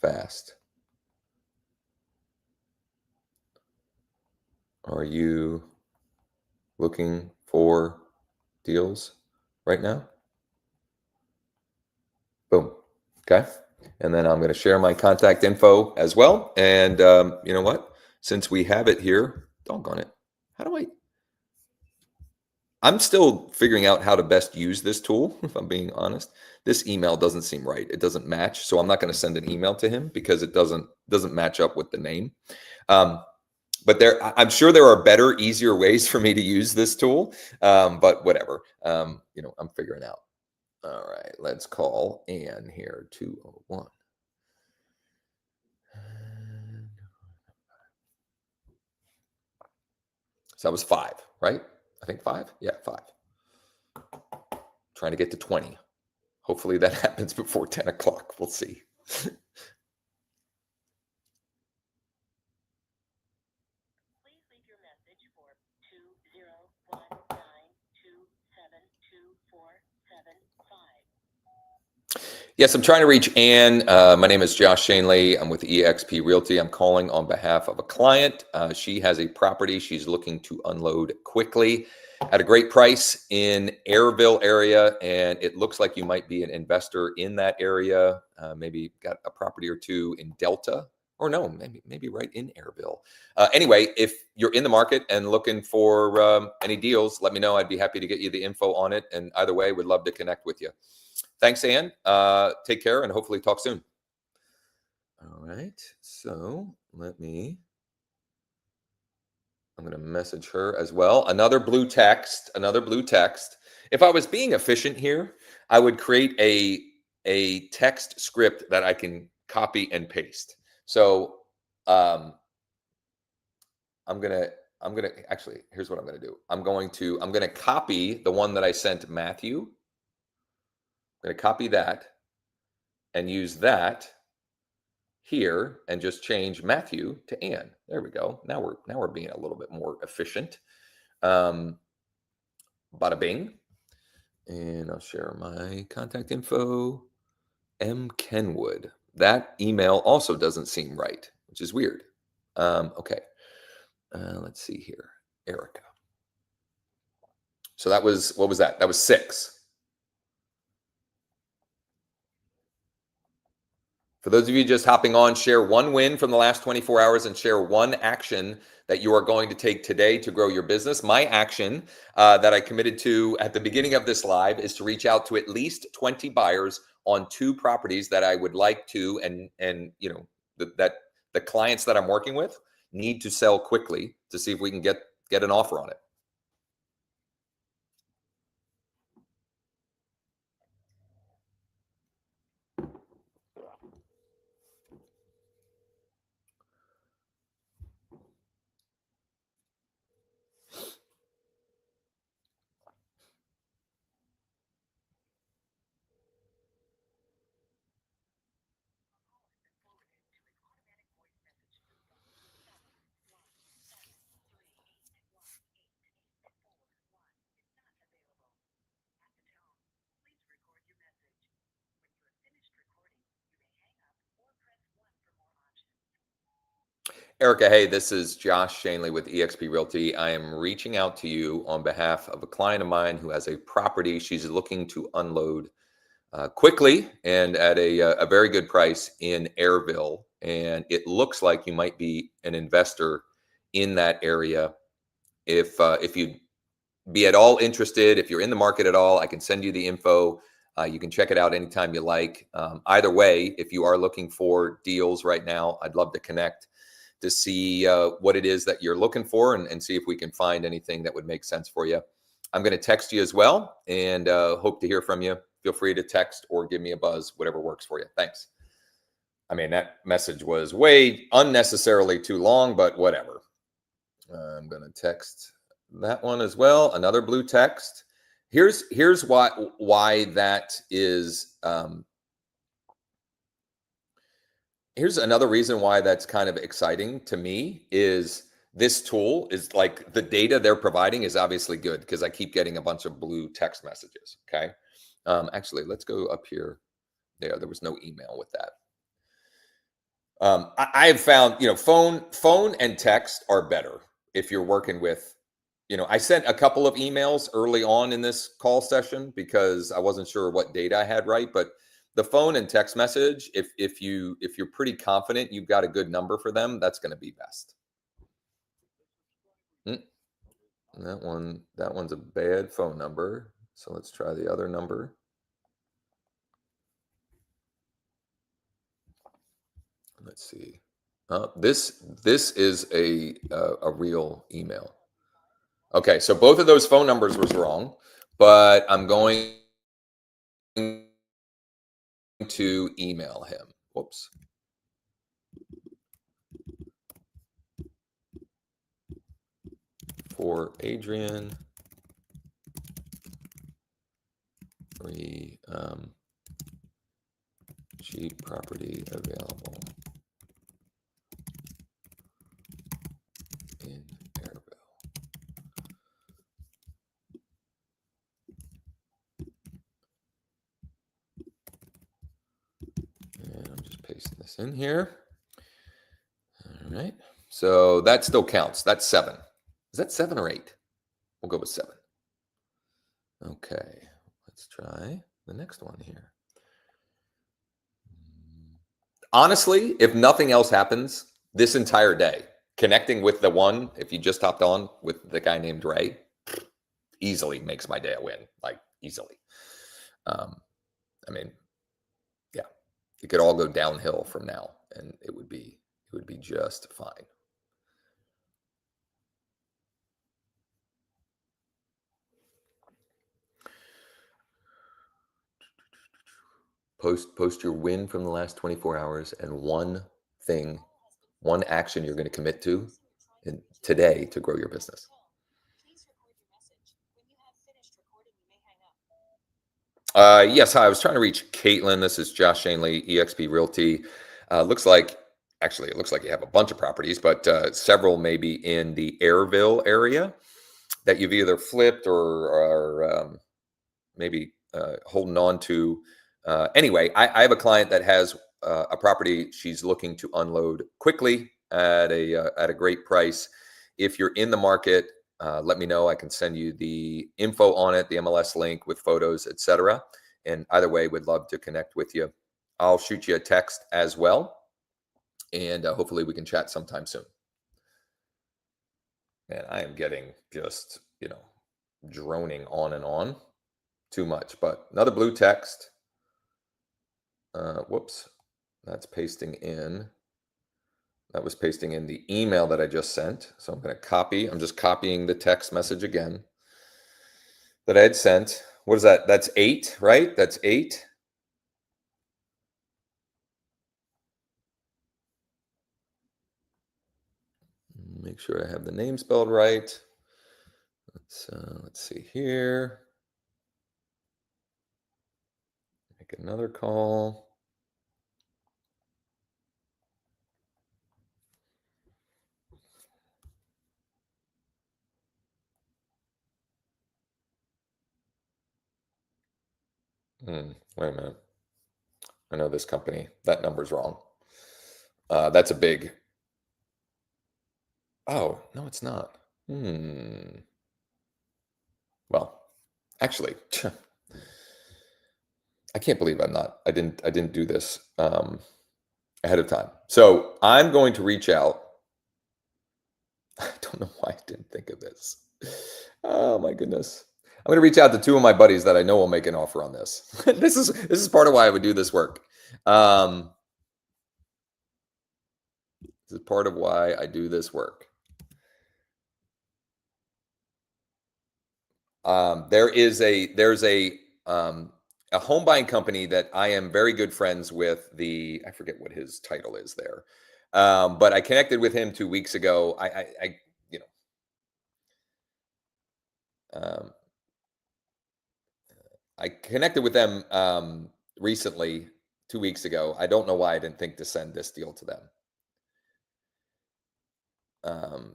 fast. Are you looking for deals right now. Boom. Okay. And then I'm going to share my contact info as well. And you know what? Since we have it here, doggone it. How do I'm still figuring out how to best use this tool, if I'm being honest. This email doesn't seem right. It doesn't match. So I'm not going to send an email to him because it doesn't match up with the name. But I'm sure there are better, easier ways for me to use this tool. But whatever. You know, I'm figuring out. All right, let's call Ann here, 201. So that was 5, right? I think 5. Yeah, 5. Trying to get to 20. Hopefully that happens before 10 o'clock. We'll see. Please leave your message for 20192724775. Yes, I'm trying to reach Ann. My name is Josh Schoenly. I'm with EXP Realty. I'm calling on behalf of a client. She has a property she's looking to unload quickly at a great price in Airville area, and it looks like you might be an investor in that area. Maybe got a property or two in Delta, or no, maybe right in Airville. Anyway, if you're in the market and looking for any deals, let me know. I'd be happy to get you the info on it. And either way, would love to connect with you. Thanks, Ann. Take care and hopefully talk soon. All right. So I'm going to message her as well. Another blue text. If I was being efficient here, I would create a text script that I can copy and paste. So I'm gonna actually, here's what I'm gonna do. I'm gonna copy the one that I sent Matthew. I'm gonna copy that and use that here and just change Matthew to Ann. There we go. Now we're being a little bit more efficient. Bada bing. And I'll share my contact info. M. Kenwood. That email also doesn't seem right, which is weird. Okay. Let's see here. Erica. So that was, what was that? That was 6. For those of you just hopping on, share one win from the last 24 hours and share one action that you are going to take today to grow your business. My action that I committed to at the beginning of this live is to reach out to at least 20 buyers on 2 properties that I would like to, and you know, that the clients that I'm working with need to sell quickly to see if we can get an offer on it. Erica, hey, this is Josh Schoenly with EXP Realty. I am reaching out to you on behalf of a client of mine who has a property she's looking to unload quickly and at a very good price in Airville. And it looks like you might be an investor in that area. If you'd be at all interested, if you're in the market at all, I can send you the info. You can check it out anytime you like. Either way, if you are looking for deals right now, I'd love to connect to see what it is that you're looking for and see if we can find anything that would make sense for you. I'm going to text you as well and hope to hear from you. Feel free to text or give me a buzz, whatever works for you. Thanks. I mean, that message was way unnecessarily too long, but whatever. I'm going to text that one as well. Another blue text. Here's why that is. Here's another reason why that's kind of exciting to me is this tool is like the data they're providing is obviously good because I keep getting a bunch of blue text messages. Okay. Actually, let's go up here. There was no email with that. I have found, you know, phone and text are better if you're working with I sent a couple of emails early on in this call session because I wasn't sure what data I had right, but the phone and text message, if you're pretty confident you've got a good number for them, that's going to be best. That one's a bad phone number. So let's try the other number. Let's see. This is a real email. Okay, so both of those phone numbers was wrong, but I'm going to email him. Whoops. For Adrian, cheap property available in Airville. And I'm just pasting this in here. All right. So that still counts. That's 7. Is that 7 or 8? We'll go with 7. Okay. Let's try the next one here. Honestly, if nothing else happens this entire day, connecting with the one, if you just hopped on with the guy named Ray, easily makes my day a win, like easily. I mean, yeah, it could all go downhill from now, and it would be just fine. Post your win from the last 24 hours and one action you're going to commit to today to grow your business. Yes, hi. I was trying to reach Caitlin. This is Josh Schoenly, EXP Realty. It looks like you have a bunch of properties, but several maybe in the Airville area that you've either flipped or are maybe holding on to. Anyway, I have a client that has a property she's looking to unload quickly at a great price. If you're in the market, let me know. I can send you the info on it, the MLS link with photos, etc. And either way, would love to connect with you. I'll shoot you a text as well, and hopefully we can chat sometime soon. Man, I am getting just droning on and on. Too much, but another blue text. Whoops, that's pasting in. That was pasting in the email that I just sent. So I'm going to copy. I'm just copying the text message again that I had sent. What is that? That's 8, right? That's 8. Make sure I have the name spelled right. Let's see here. Make another call. Wait a minute. I know this company. That number's wrong. That's a big. Oh, no, it's not. Well, actually, I can't believe I didn't do this ahead of time. So I'm going to reach out. I don't know why I didn't think of this. Oh my goodness. I'm going to reach out to 2 of my buddies that I know will make an offer on this. This is part of why I would do this work. This is part of why I do this work. There's a home buying company that I am very good friends with. I forget what his title is there, but I connected with him 2 weeks ago. I connected with them recently 2 weeks ago. I don't know why I didn't think to send this deal to them.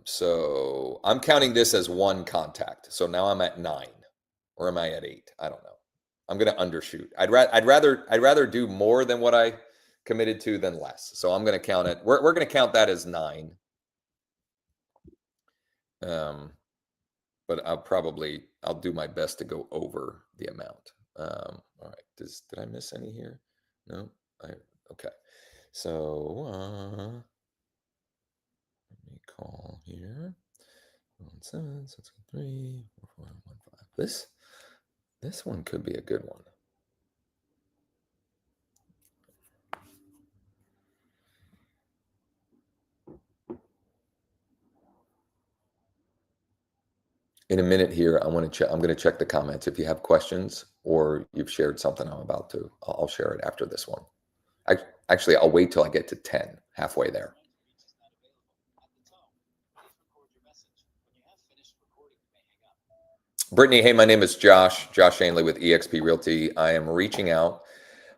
So I'm counting this as 1 contact. So now I'm at 9, or am I at 8? I don't know. I'm going to undershoot. I'd rather do more than what I committed to than less. So I'm going to count it. We're going to count that as 9. but I'll do my best to go over the amount. All right. Did I miss any here? No. Okay. So let me call here. 1-7-6-3-4-4-1-5. This one could be a good one. In a minute here, I'm going to check the comments. If you have questions or you've shared something I'll share it after this one. Actually, I'll wait till I get to 10, halfway there. Brittany, hey, my name is Josh Schoenly with EXP Realty. I am reaching out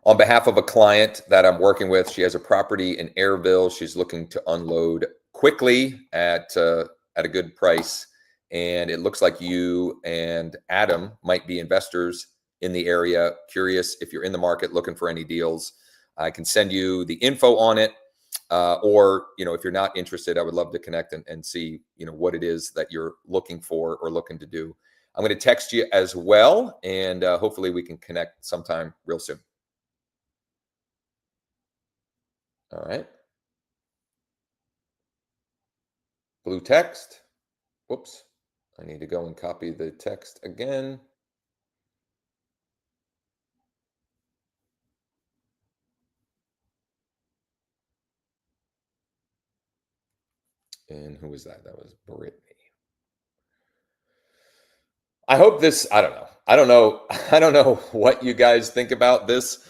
on behalf of a client that I'm working with. She has a property in Airville. She's looking to unload quickly at a good price. And it looks like you and Adam might be investors in the area. Curious if you're in the market looking for any deals. I can send you the info on it. Or, if you're not interested, I would love to connect and see, what it is that you're looking for or looking to do. I'm going to text you as well, and hopefully we can connect sometime real soon. All right. Blue text. Whoops. I need to go and copy the text again. And who was that? That was Brittany. I hope I don't know what you guys think about this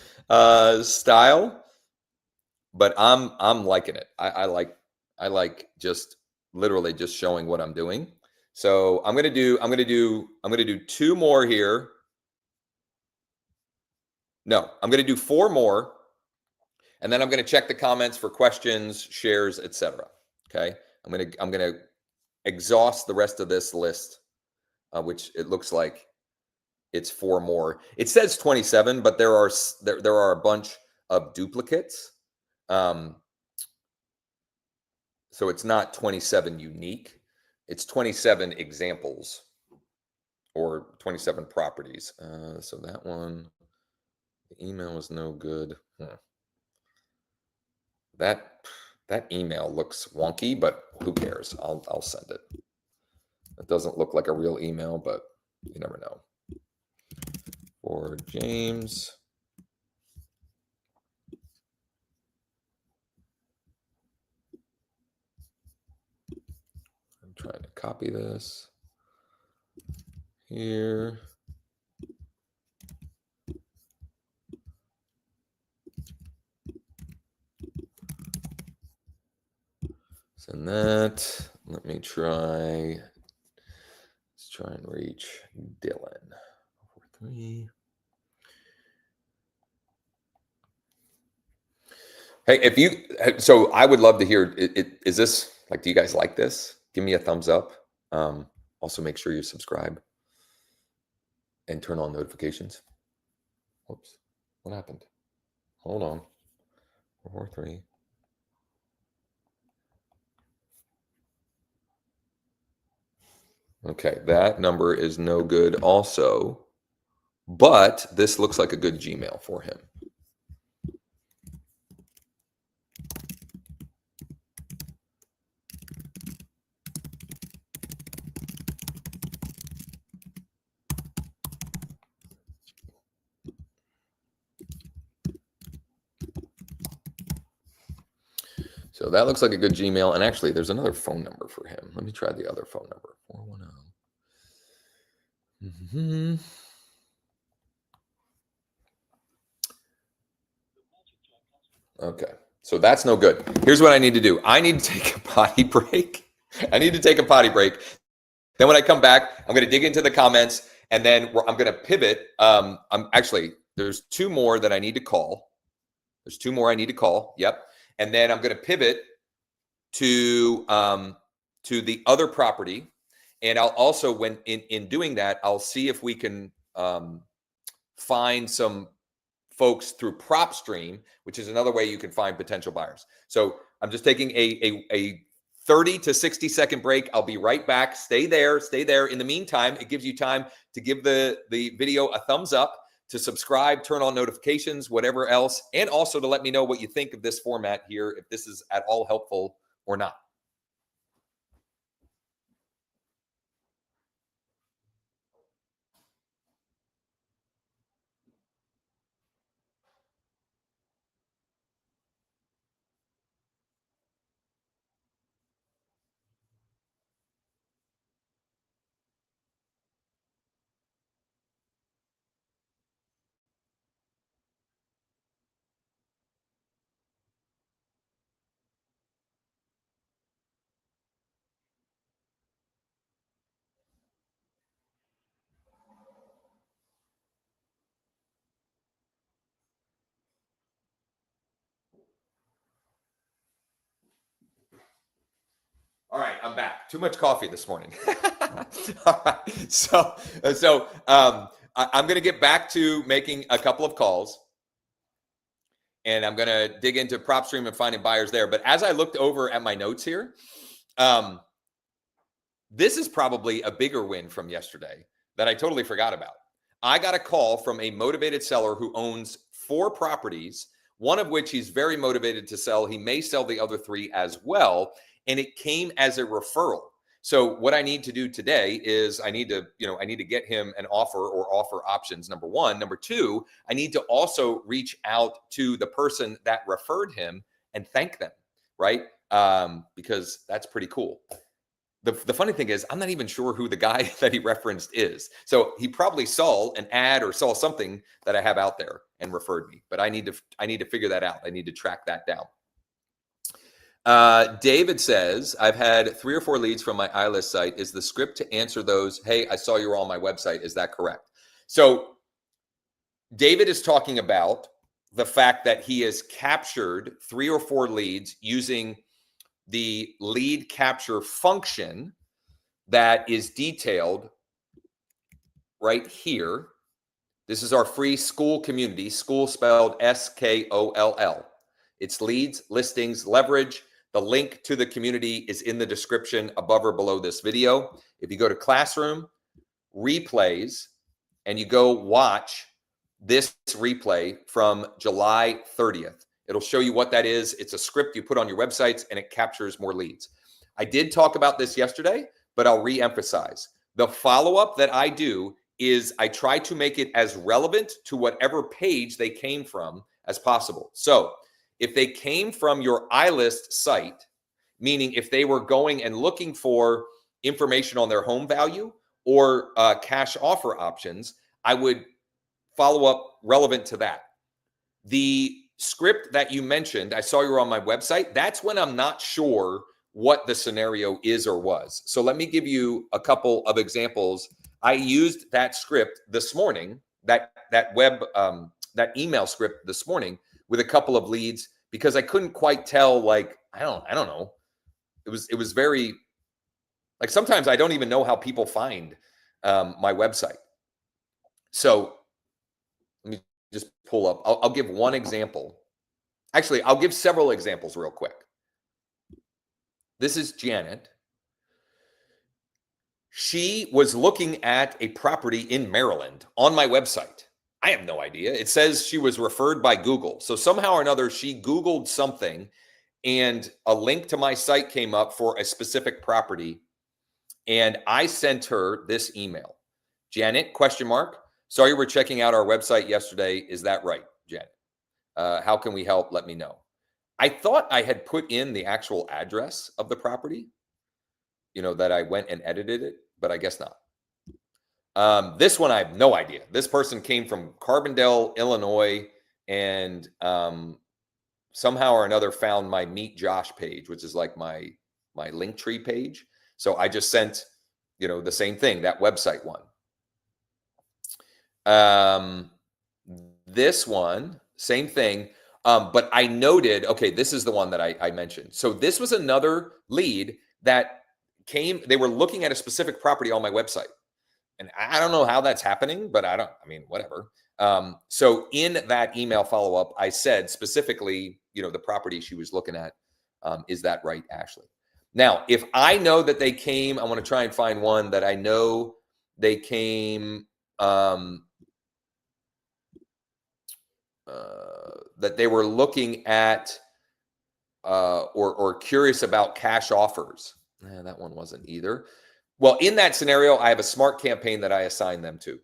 style, but I'm liking it. I like just literally just showing what I'm doing. So I'm gonna do 2 more here. No, I'm gonna do 4 more, and then I'm gonna check the comments for questions, shares, etc. Okay, I'm gonna exhaust the rest of this list, which it looks like it's 4 more. It says 27, but there are a bunch of duplicates. So it's not 27 unique. It's 27 examples or 27 properties. So that one, the email is no good. That email looks wonky, but who cares? I'll send it. It doesn't look like a real email, but you never know. For James. I'm trying to copy this here. Send that. Let me try. Let's try and reach Dylan. 4-3. Hey, so I would love to hear it. Is this like, do you guys like this? Give me a thumbs up. Also make sure you subscribe and turn on notifications. Whoops, what happened? Hold on. 4-3. Okay, that number is no good also, but this looks like a good Gmail for him. So that looks like a good Gmail. And actually, there's another phone number for him. Let me try the other phone number. 410. Okay, so that's no good. Here's what I need to do. I need to take a potty break. Then when I come back, I'm going to dig into the comments, and then I'm going to pivot. There's 2 more that I need to call. Yep. And then I'm going to pivot to the other property. And I'll also, when in doing that, I'll see if we can find some folks through PropStream, which is another way you can find potential buyers. So I'm just taking a 30 to 60-second break. I'll be right back. Stay there. Stay there. In the meantime, it gives you time to give the video a thumbs up, to subscribe, turn on notifications, whatever else, and also to let me know what you think of this format here, if this is at all helpful or not. All right, I'm back. Too much coffee this morning. All right, so I'm going to get back to making a couple of calls, and I'm going to dig into PropStream and finding buyers there. But as I looked over at my notes here, this is probably a bigger win from yesterday that I totally forgot about. I got a call from a motivated seller who owns 4 properties, one of which he's very motivated to sell. He may sell the other 3 as well. And it came as a referral. So what I need to do today is I need to get him an offer or offer options, number 1. Number 2, I need to also reach out to the person that referred him and thank them, right? Because that's pretty cool. The funny thing is, I'm not even sure who the guy that he referenced is. So he probably saw an ad or saw something that I have out there and referred me. But I need to figure that out. I need to track that down. David says, I've had 3 or 4 leads from my iList site. Is the script to answer those? Hey, I saw you were on my website. Is that correct? So David is talking about the fact that he has captured 3 or 4 leads using the lead capture function that is detailed right here. This is our free Skool community. Skool spelled Skoll. It's leads, listings, leverage. The link to the community is in the description above or below this video. If you go to Classroom, Replays, and you go watch this replay from July 30th, it'll show you what that is. It's a script you put on your websites, and it captures more leads. I did talk about this yesterday, but I'll re-emphasize. The follow-up that I do is I try to make it as relevant to whatever page they came from as possible. So if they came from your iList site, meaning if they were going and looking for information on their home value or cash offer options, I would follow up relevant to that. The script that you mentioned, I saw you were on my website. That's when I'm not sure what the scenario is or was. So let me give you a couple of examples. I used that script this morning, that email script this morning, with a couple of leads, because I couldn't quite tell, like, I don't know. It was very, like, sometimes I don't even know how people find my website. So let me just pull up. I'll give one example. Actually, I'll give several examples real quick. This is Janet. She was looking at a property in Maryland on my website. I have no idea. It says she was referred by Google. So somehow or another, she Googled something and a link to my site came up for a specific property. And I sent her this email. Janet, ? Saw you were checking out our website yesterday. Is that right, Janet? How can we help? Let me know. I thought I had put in the actual address of the property, that I went and edited it, but I guess not. This one, I have no idea. This person came from Carbondale, Illinois, and somehow or another found my Meet Josh page, which is like my Linktree page. So I just sent, the same thing, that website one. This one, same thing. But I noted, okay, this is the one that I mentioned. So this was another lead that came, they were looking at a specific property on my website. And I don't know how that's happening, but whatever. So in that email follow-up, I said specifically, the property she was looking at, is that right, Ashley? Now, if I know that they came, I want to try and find one that I know they came, that they were looking at or curious about cash offers. That one wasn't either. Well, in that scenario, I have a smart campaign that I assign them to,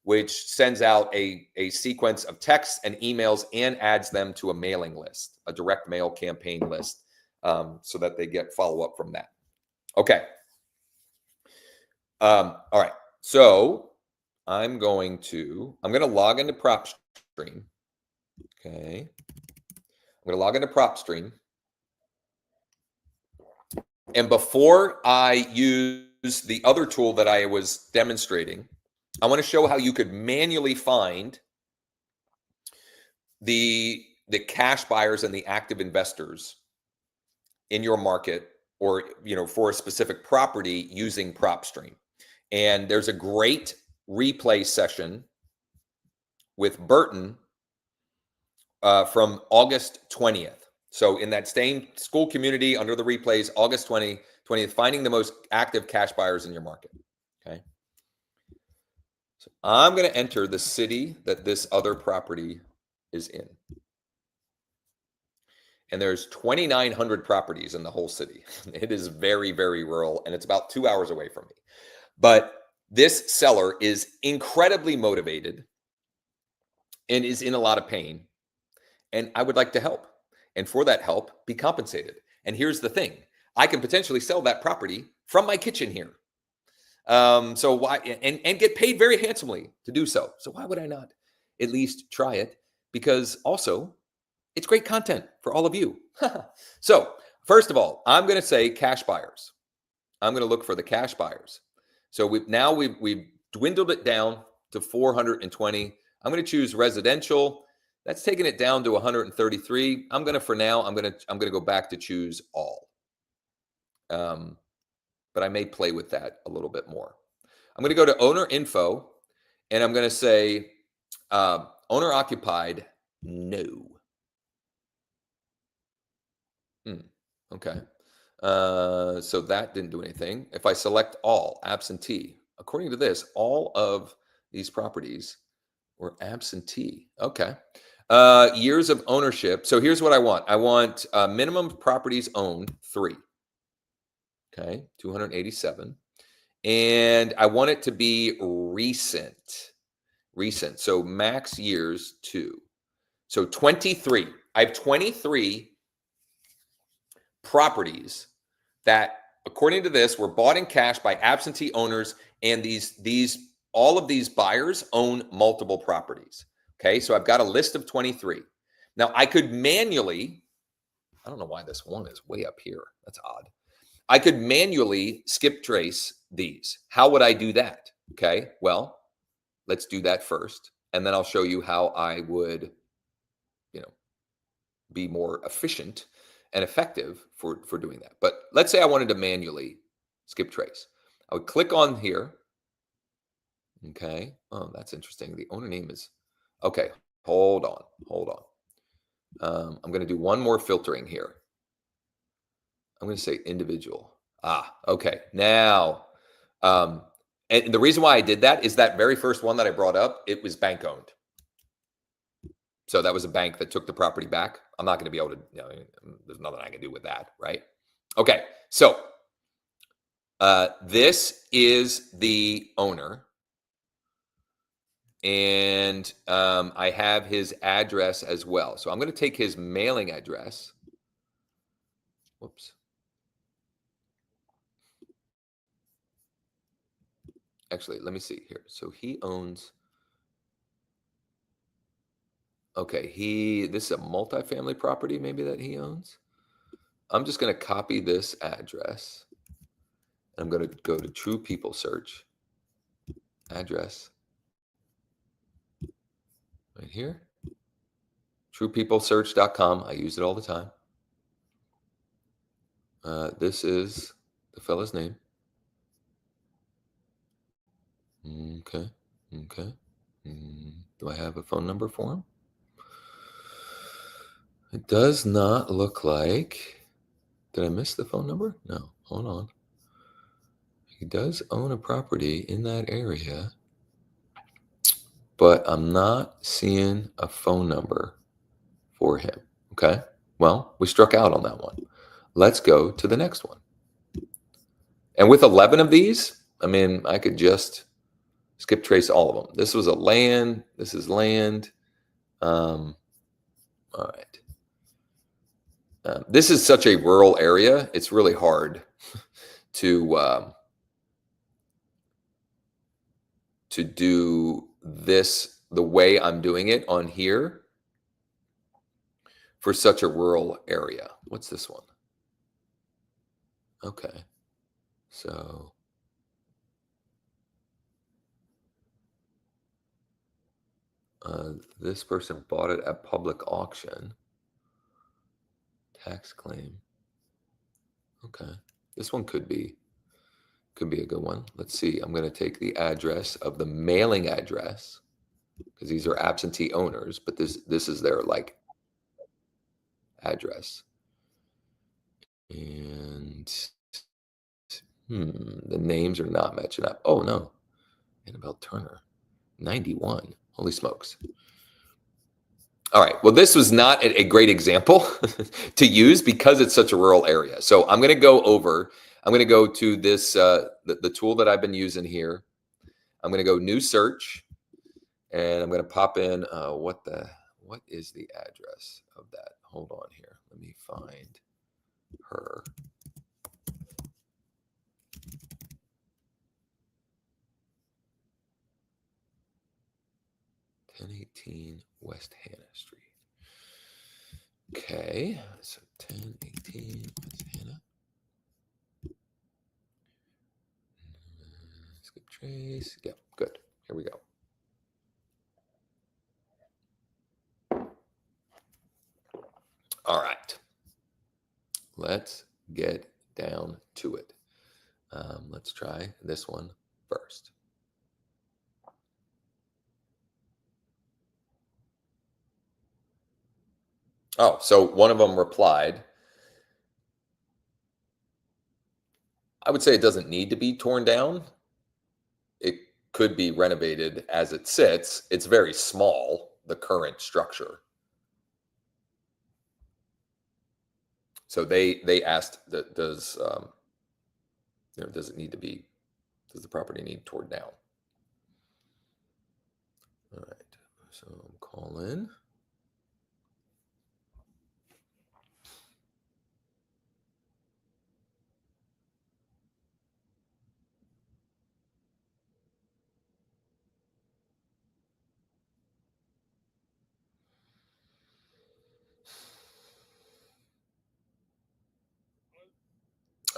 which sends out a sequence of texts and emails and adds them to a mailing list, a direct mail campaign list, so that they get follow-up from that. Okay. All right. So I'm going to log into PropStream. Okay. I'm going to log into PropStream. And before I use the other tool that I was demonstrating, I want to show how you could manually find the cash buyers and the active investors in your market, or for a specific property using PropStream. And there's a great replay session with Burton from August 20th. So in that same Skool community under the replays, August 20th, finding the most active cash buyers in your market. Okay. So I'm going to enter the city that this other property is in. And there's 2,900 properties in the whole city. It is very, very rural, and it's about 2 hours away from me. But this seller is incredibly motivated and is in a lot of pain. And I would like to help. And for that help, be compensated. And here's the thing. I can potentially sell that property from my kitchen here. So why, and get paid very handsomely to do so. So why would I not at least try it? Because also, it's great content for all of you. So first of all, I'm going to say cash buyers. I'm going to look for the cash buyers. So we've dwindled it down to 420. I'm going to choose residential. That's taking it down to 133. I'm going to go back to choose all. But I may play with that a little bit more. I'm going to go to owner info, and I'm going to say owner occupied, no. Okay. So that didn't do anything. If I select all, absentee, according to this, all of these properties were absentee. Okay. Years of ownership. So here's what I want. I want minimum properties owned 3. Okay. 287. And I want it to be recent. So max years 2. So 23. I have 23 properties that, according to this, were bought in cash by absentee owners, and all of these buyers own multiple properties. Okay, so I've got a list of 23. Now I could manually, I don't know why this one is way up here. That's odd. I could manually skip trace these. How would I do that? Okay, well, let's do that first, and then I'll show you how I would, be more efficient and effective for doing that. But let's say I wanted to manually skip trace. I would click on here. Okay. Oh, that's interesting. The owner name is, okay. Hold on. I'm going to do one more filtering here. I'm going to say individual. Okay. Now, and the reason why I did that is that very first one that I brought up, it was bank owned. So that was a bank that took the property back. I'm not going to be able to, there's nothing I can do with that, right? Okay, so this is the owner. And I have his address as well. So I'm going to take his mailing address. Whoops. Actually, let me see here. So he owns... Okay, this is a multifamily property maybe that he owns. I'm just going to copy this address. I'm going to go to True People Search. Address. Right here. TruePeopleSearch.com. I use it all the time. This is the fella's name. Okay. Do I have a phone number for him? It does not look like Did I miss the phone number? No, hold on. He does own a property in that area, but I'm not seeing a phone number for him. Okay. Well, we struck out on that one. Let's go to the next one. And with 11 of these, I mean, I could just skip trace all of them. This was a land. This is land. All right. This is such a rural area. It's really hard to do this the way I'm doing it on here for such a rural area. What's this one? Okay. So this person bought it at public auction. Tax claim. Okay. This one could be a good one. Let's see. I'm going to take the address of the mailing address because these are absentee owners, but this is their like address. And the names are not matching up. Oh no. Annabelle Turner, 91. Holy smokes. All right. Well, this was not a great example to use because it's such a rural area. So I'm going to go to this, the tool that I've been using here. I'm going to go new search and I'm going to pop in, what is the address of that? Hold on here. Let me find her. (1018) West Hannah Street. Okay, so 1018 West Hannah. Skip trace. Yeah, good. Here we go. All right. Let's get down to it. Let's try this one first. Oh, so one of them replied. I would say it doesn't need to be torn down. It could be renovated as it sits. It's very small, the current structure. So they asked that does it need to be, does the property need torn down? All right, so I'm calling.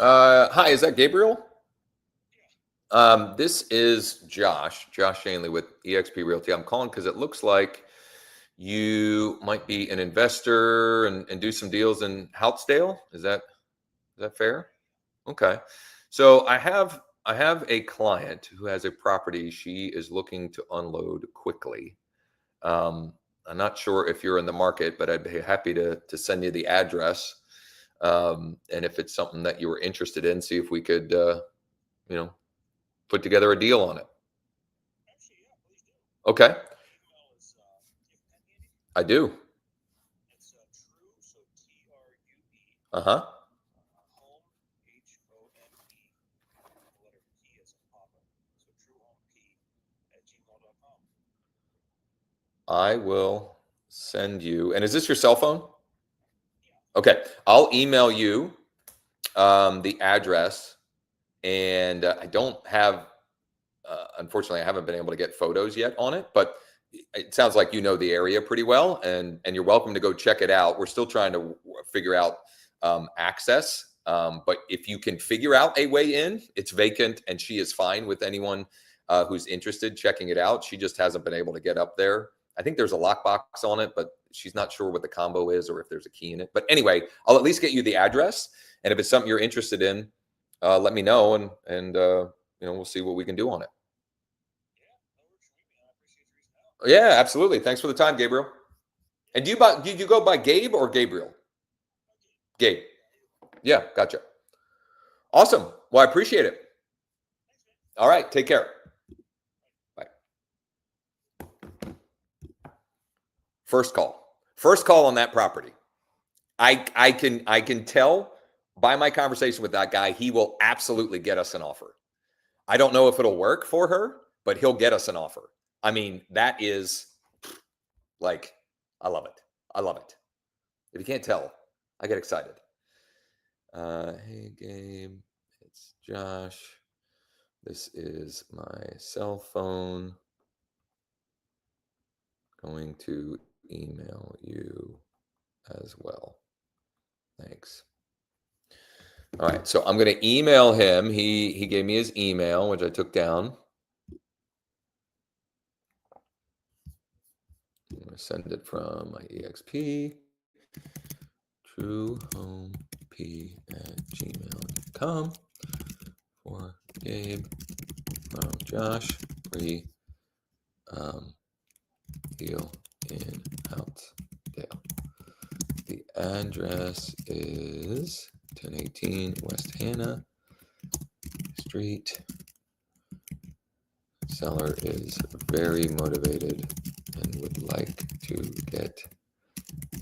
Hi, is that Gabriel? This is Josh Schoenly with EXP Realty. I'm calling because it looks like you might be an investor and do some deals in Houtzdale. Is that fair? Okay. So I have a client who has a property she is looking to unload quickly. I'm not sure if you're in the market, but I'd be happy to send you the address. And if it's something that you were interested in, see if we could, put together a deal on it. Okay. I do. Uh-huh. I will send you, and is this your cell phone? Okay. I'll email you the address, and I don't have, unfortunately, I haven't been able to get photos yet on it, but it sounds like you know the area pretty well, and you're welcome to go check it out. We're still trying to figure out access, but if you can figure out a way in, it's vacant, and she is fine with anyone who's interested checking it out. She just hasn't been able to get up there. I think there's a lockbox on it, but she's not sure what the combo is or if there's a key in it. But anyway, I'll at least get you the address, and if it's something you're interested in, let me know, and we'll see what we can do on it. Yeah, absolutely. Thanks for the time, Gabriel. And do you go by Gabe or Gabriel? Gabe. Yeah, gotcha. Awesome. Well, I appreciate it. All right, take care. Bye. First call on that property. I can tell by my conversation with that guy, he will absolutely get us an offer. I don't know if it'll work for her, but he'll get us an offer. I mean, that is like, I love it. I love it. If you can't tell, I get excited. Hey, Gabe, it's Josh. This is my cell phone. Going to email you as well. Thanks. All right, so I'm going to email him. He gave me his email, which I took down. I'm going to send it from my EXP, truehomep@gmail.com for Gabe from Josh. Free deal in Outdale. The address is 1018 West Hannah Street. Seller is very motivated and would like to get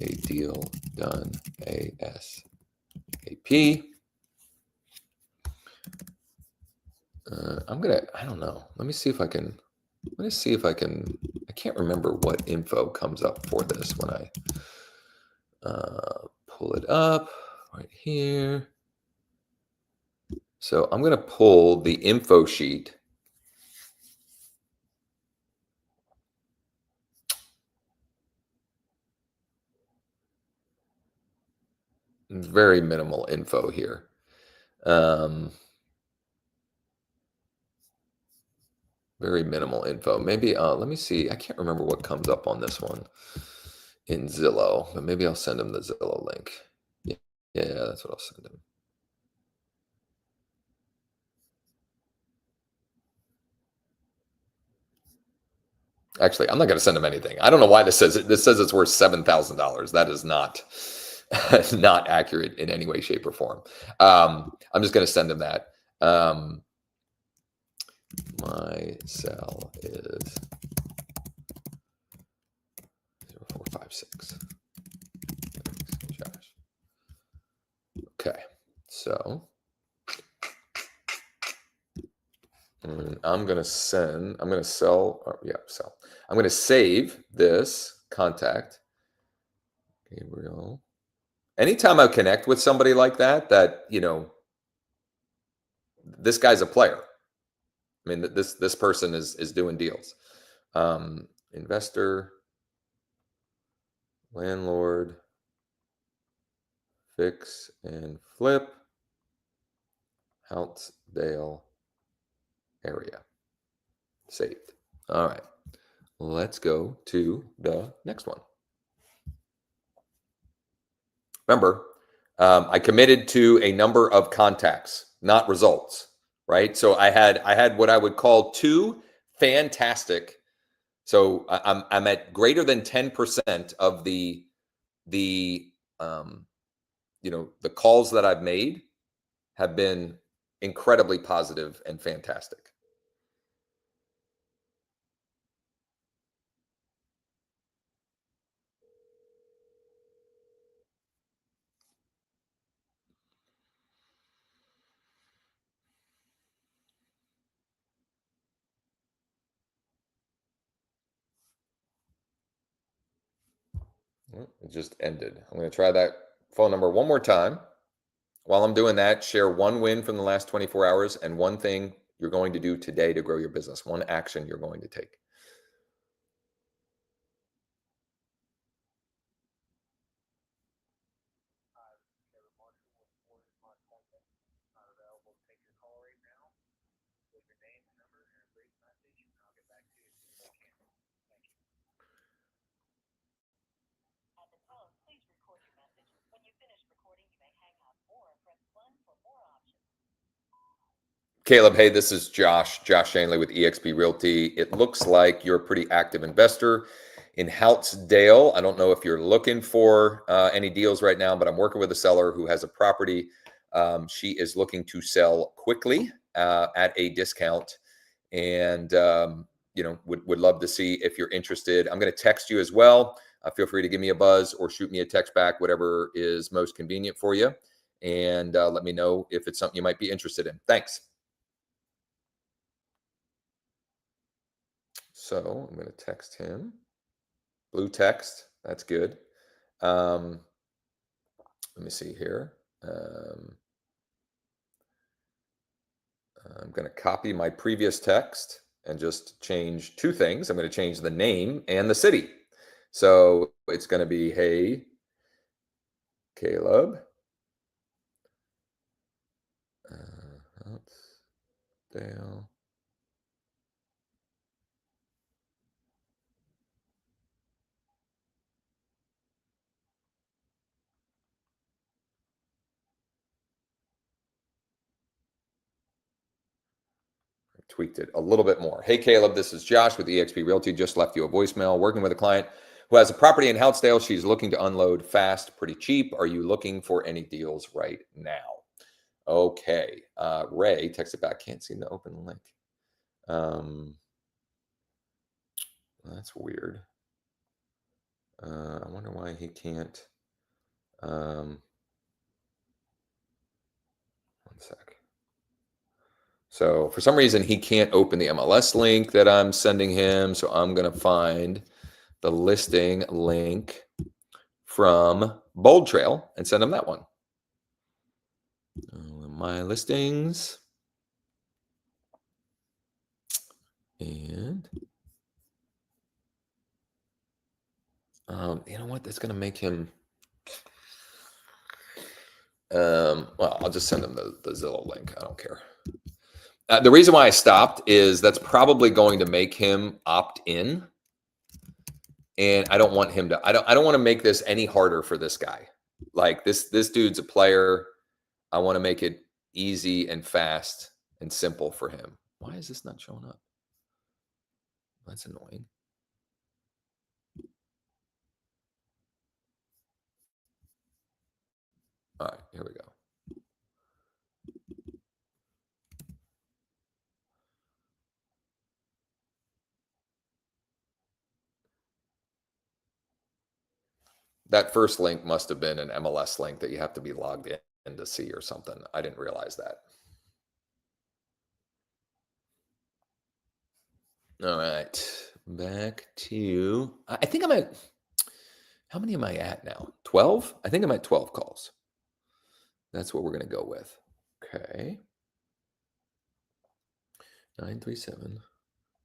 a deal done ASAP. I don't know. Let me see if I can, I can't remember what info comes up for this when I pull it up right here. So I'm going to pull the info sheet. Very minimal info here. Very minimal info. Maybe, let me see. I can't remember what comes up on this one in Zillow, but maybe I'll send him the Zillow link. Yeah, that's what I'll send him. Actually, I'm not going to send him anything. I don't know why this says it. This says it's worth $7,000. That is not not accurate in any way, shape, or form. I'm just going to send him that. My cell is 0456. Josh. Okay, so I'm going to send. I'm going to sell. Sell. I'm going to save this contact. Gabriel. Anytime I connect with somebody like that, you know, this guy's a player. I mean, this person is doing deals. Investor, landlord, fix and flip, Houtzdale area. Saved. All right. Let's go to the next one. Remember, I committed to a number of contacts, not results, right? So I had what I would call two fantastic. So I'm at greater than 10% of the calls that I've made have been incredibly positive and fantastic. It just ended. I'm going to try that phone number one more time. While I'm doing that, share one win from the last 24 hours and one thing you're going to do today to grow your business, one action you're going to take. At the tone, please record your message. When you finish recording, you may hang up or press 1 for more options. Caleb, hey, this is Josh Schoenly with EXP Realty. It looks like you're a pretty active investor in Houtzdale. I don't know if you're looking for any deals right now, but I'm working with a seller who has a property She is looking to sell quickly at a discount, and would love to see if you're interested. I'm going to text you as well. Feel free to give me a buzz or shoot me a text back, whatever is most convenient for you, and let me know if it's something you might be interested in. Thanks. So I'm going to text him. Blue text. That's good. Let me see here. I'm going to copy my previous text and just change two things. I'm going to change the name and the city. So it's going to be, hey, Caleb. Dale. Tweaked it a little bit more. Hey, Caleb, this is Josh with EXP Realty. Just left you a voicemail. Working with a client who has a property in Houtzdale. She's looking to unload fast, pretty cheap. Are you looking for any deals right now? Okay. Ray texted back. Can't seem to open the link. That's weird. I wonder why he can't. One sec. So for some reason, he can't open the MLS link that I'm sending him. So I'm going to find the listing link from Bold Trail and send him that one. My listings. And you know what? That's going to make him. Well, I'll just send him the Zillow link. I don't care. The reason why I stopped is that's probably going to make him opt in. And I don't want him to, I don't want to make this any harder for this guy. Like this dude's a player. I want to make it easy and fast and simple for him. Why is this not showing up? That's annoying. All right, here we go. That first link must have been an MLS link that you have to be logged in to see or something. I didn't realize that. All right, back to, I think I'm at, how many am I at now? 12? I think I'm at 12 calls. That's what we're going to go with. Okay. 937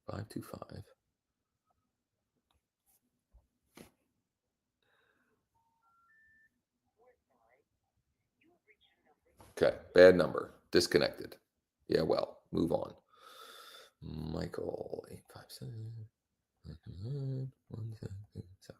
525. Okay, bad number, disconnected. Yeah, well, move on. Michael 857 177.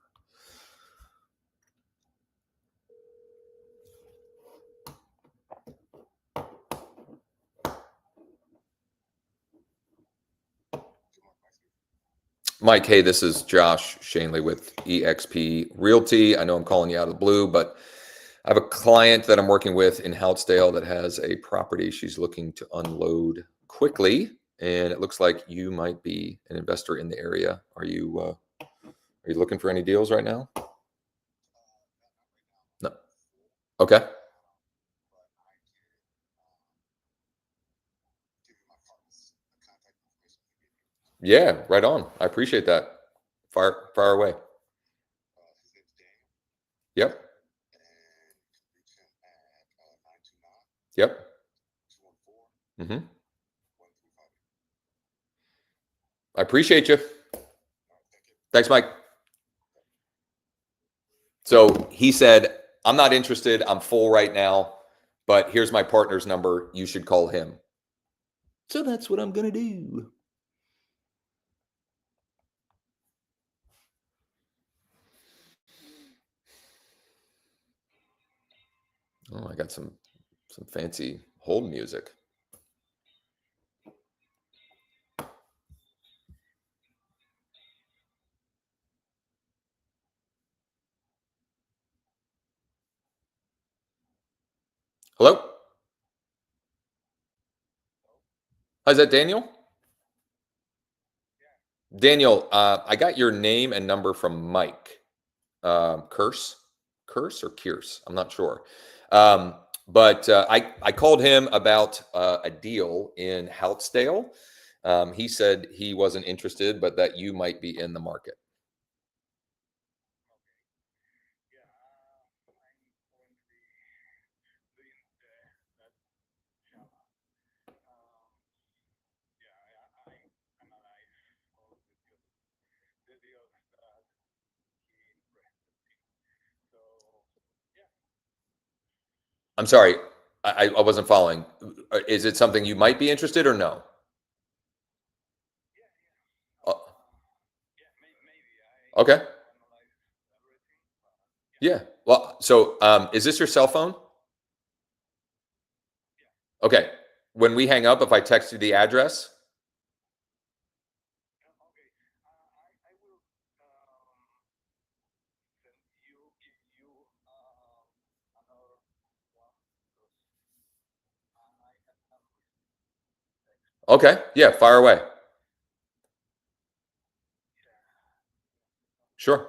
Mike, hey, this is Josh Schoenly with EXP Realty. I know I'm calling you out of the blue, but I have a client that I'm working with in Houtzdale that has a property she's looking to unload quickly, and it looks like you might be an investor in the area. Are you looking for any deals right now? No. Okay. Yeah, right on. I appreciate that. Fire away. Yep. Yep. Mm-hmm. I appreciate you. Thanks, Mike. So he said, I'm not interested. I'm full right now, but here's my partner's number. You should call him. So that's what I'm going to do. Oh, I got some fancy hold music. Hello? Hi, is that Daniel? Daniel, I got your name and number from Mike. Curse or Kierce, I'm not sure. But I called him about a deal in Houtzdale. He said he wasn't interested, but that you might be in the market. I'm sorry, I wasn't following. Is it something you might be interested or no? Uh, okay. Yeah. Well, so is this your cell phone? Okay. When we hang up, if I text you the address, okay. Yeah, fire away. Sure.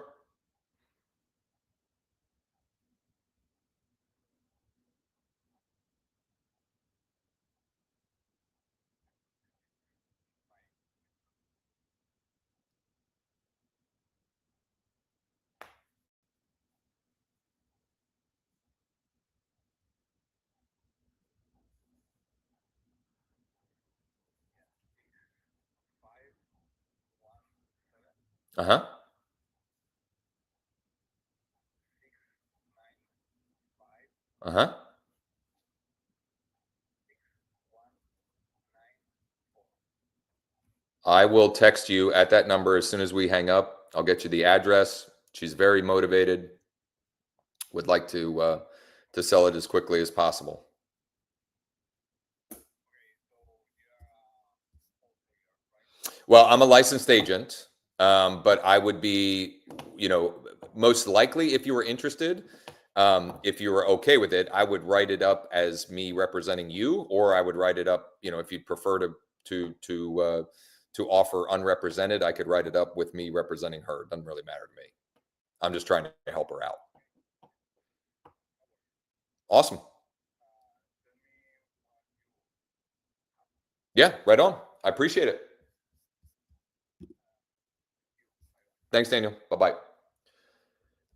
Uh huh. Uh huh. I will text you at that number as soon as we hang up. I'll get you the address. She's very motivated. Would like to sell it as quickly as possible. Well, I'm a licensed agent, but I would be, most likely if you were interested, if you were okay with it, I would write it up as me representing you, or I would write it up, if you'd prefer to offer unrepresented, I could write it up with me representing her. It doesn't really matter to me. I'm just trying to help her out. Awesome. Yeah, right on. I appreciate it. Thanks, Daniel. Bye bye.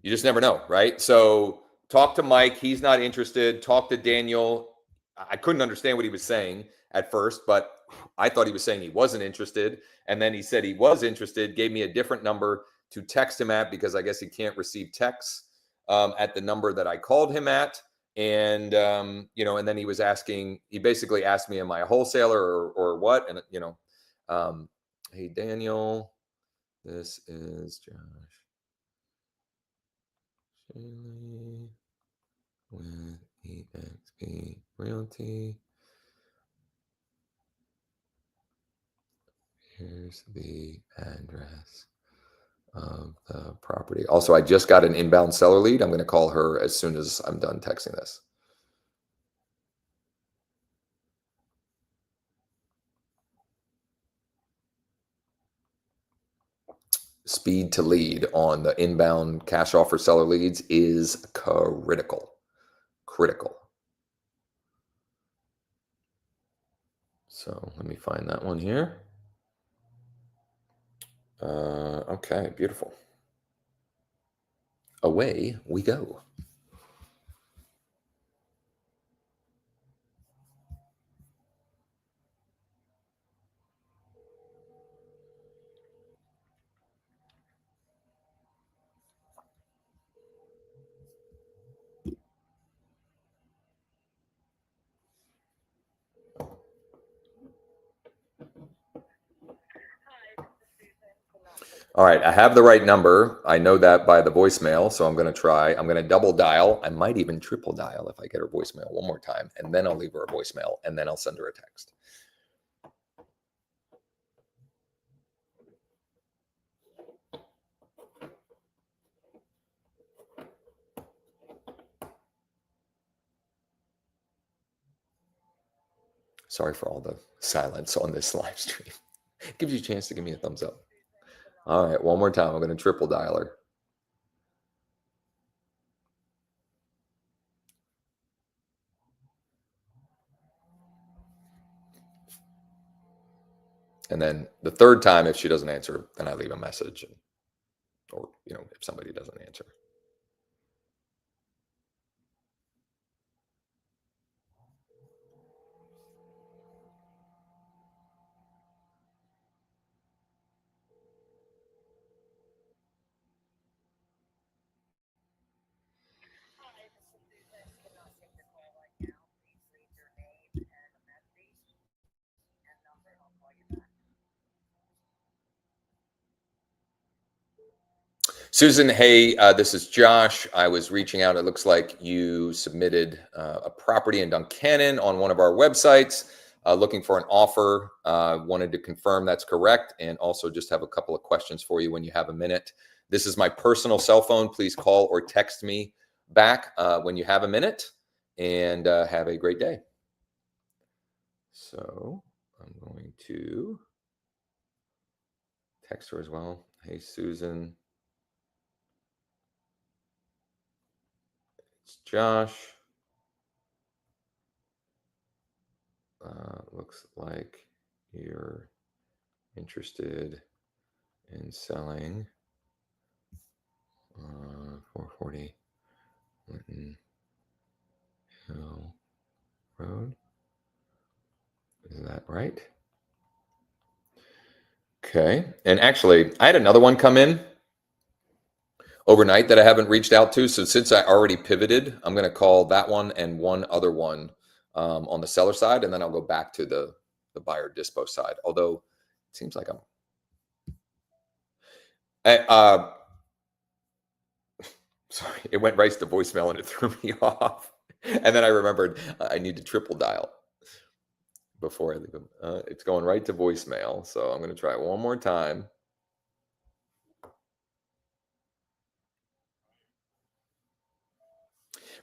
You just never know, right? So talk to Mike. He's not interested. Talk to Daniel. I couldn't understand what he was saying at first, but I thought he was saying he wasn't interested. And then he said he was interested, gave me a different number to text him at because I guess he can't receive texts at the number that I called him at. And, and then he was asking, he basically asked me, am I a wholesaler or what? And, hey, Daniel, this is Josh Schoenly with EXP Realty. Here's the address of the property. Also, I just got an inbound seller lead. I'm going to call her as soon as I'm done texting this. Speed to lead on the inbound cash offer seller leads is critical. Critical. So let me find that one here. Okay, beautiful. Away we go. All right, I have the right number. I know that by the voicemail, so I'm going to try. I'm going to double dial. I might even triple dial if I get her voicemail one more time, and then I'll leave her a voicemail, and then I'll send her a text. Sorry for all the silence on this live stream. Gives you a chance to give me a thumbs up. All right, one more time. I'm going to triple dial her. And then the third time, if she doesn't answer, then I leave a message, or if somebody doesn't answer. Hi, this is Susan. Cannot take your call right now. Please leave your name and a message and number, and I'll call you back. Susan, hey, this is Josh. I was reaching out. It looks like you submitted a property in Duncannon on one of our websites, looking for an offer. Wanted to confirm that's correct, and also just have a couple of questions for you when you have a minute. This is my personal cell phone. Please call or text me back when you have a minute, and have a great day. So I'm going to text her as well. Hey, Susan. It's Josh. Looks like you're interested in selling 440 Linton Hill Road. Is that right? Okay. And actually, I had another one come in overnight that I haven't reached out to. So since I already pivoted, I'm going to call that one and one other one on the seller side, and then I'll go back to the buyer dispo side. Although it seems like sorry, it went right to voicemail and it threw me off. And then I remembered I need to triple dial before I leave them. It's going right to voicemail. So I'm going to try it one more time.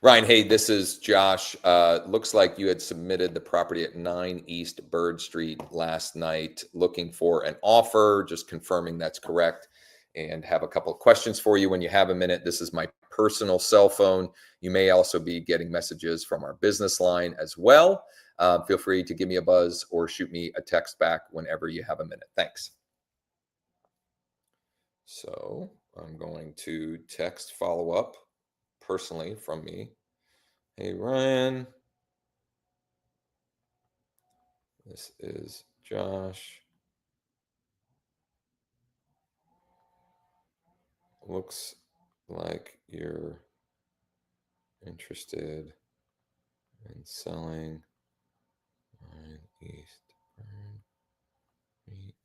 Ryan, hey, this is Josh. Looks like you had submitted the property at 9 East Bird Street last night, looking for an offer, just confirming that's correct, and have a couple of questions for you when you have a minute. This is my personal cell phone. You may also be getting messages from our business line as well. Feel free to give me a buzz or shoot me a text back whenever you have a minute. Thanks. So I'm going to text follow up personally from me. Hey, Ryan. This is Josh. Looks like you're interested in selling 9 East Burn Street.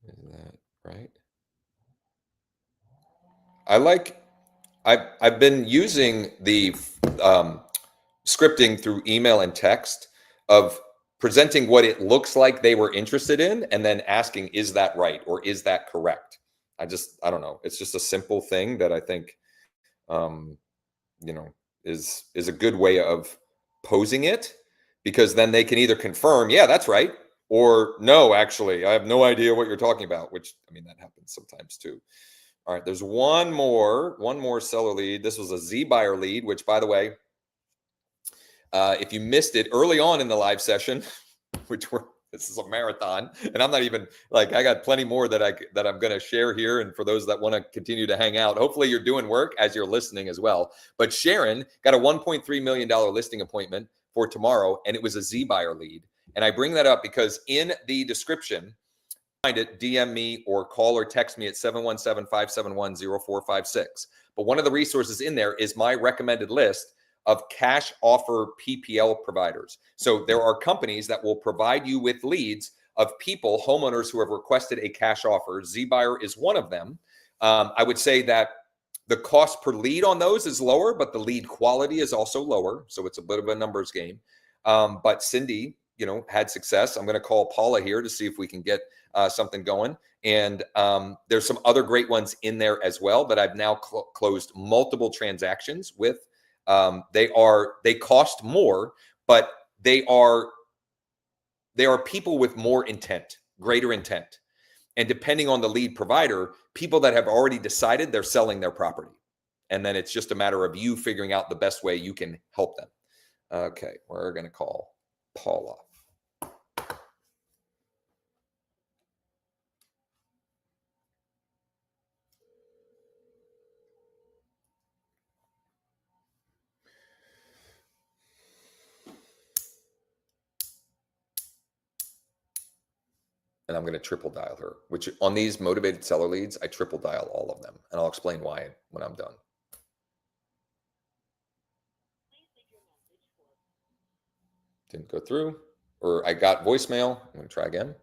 Is that right? I've been using the scripting through email and text of presenting what it looks like they were interested in, and then asking, is that right? Or is that correct? I don't know. It's just a simple thing that I think, is a good way of posing it, because then they can either confirm, yeah, that's right, or no, actually, I have no idea what you're talking about, which, I mean, that happens sometimes too. All right, there's one more seller lead. This was a Z buyer lead, which, by the way, if you missed it early on in the live session, this is a marathon, and I'm not even I got plenty more that I'm going to share here. And for those that want to continue to hang out, hopefully you're doing work as you're listening as well. But Sharon got a $1.3 million listing appointment for tomorrow, and it was a Z buyer lead. And I bring that up because in the description, find it, DM me or call or text me at 717-571-0456. But one of the resources in there is my recommended list of cash offer PPL providers. So there are companies that will provide you with leads of people, homeowners who have requested a cash offer. ZBuyer is one of them. I would say that the cost per lead on those is lower, but the lead quality is also lower. So it's a bit of a numbers game. But Cindy, had success. I'm going to call Paula here to see if we can get something going. And there's some other great ones in there as well that I've now closed multiple transactions with. They cost more, but they are there are people with more intent, greater intent. And depending on the lead provider, people that have already decided they're selling their property. And then it's just a matter of you figuring out the best way you can help them. Okay, we're going to call Paula. And I'm going to triple dial her, which on these motivated seller leads, I triple dial all of them. And I'll explain why when I'm done. Didn't go through, or I got voicemail. I'm going to try again.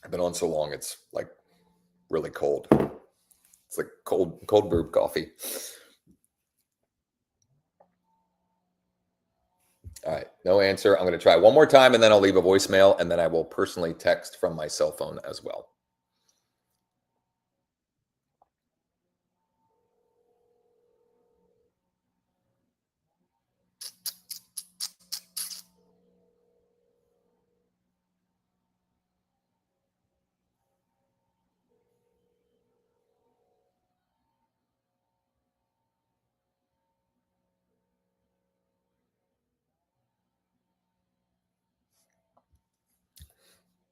I've been on so long, it's like really cold. It's like cold brewed coffee. All right, no answer. I'm going to try one more time and then I'll leave a voicemail and then I will personally text from my cell phone as well.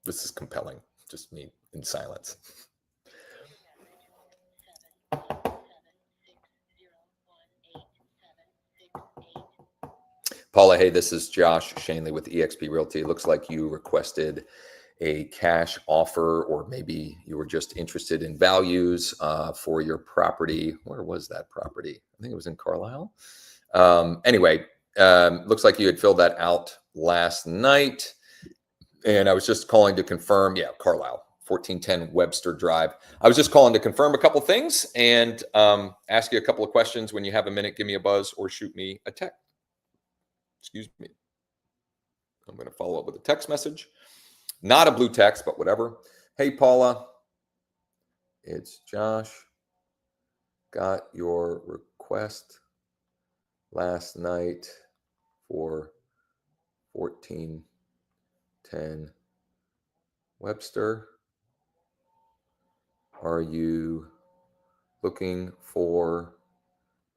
This is compelling. Just me in silence. Paula, hey, this is Josh Schoenly with EXP Realty. It looks like you requested a cash offer, or maybe you were just interested in values for your property. Where was that property? I think it was in Carlisle. Anyway, looks like you had filled that out last night. And I was just calling to confirm, yeah, Carlisle, 1410 Webster Drive. I was just calling to confirm a couple things and ask you a couple of questions. When you have a minute, give me a buzz or shoot me a text. Excuse me. I'm going to follow up with a text message. Not a blue text, but whatever. Hey, Paula. It's Josh. Got your request last night for 1410 Webster. Are you looking for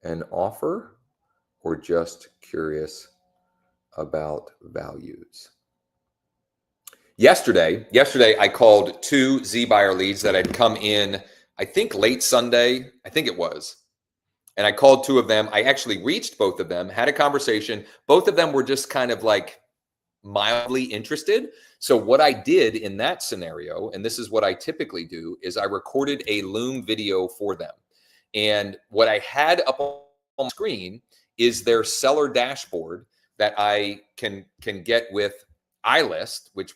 an offer or just curious about values? Yesterday I called 2 Z buyer leads that had come in, I think late Sunday, I think it was. And I called 2 of them. I actually reached both of them, had a conversation. Both of them were just kind of like mildly interested. So what I did in that scenario, and this is what I typically do, is I recorded a Loom video for them. And what I had up on the screen is their seller dashboard that I can get with iList, which,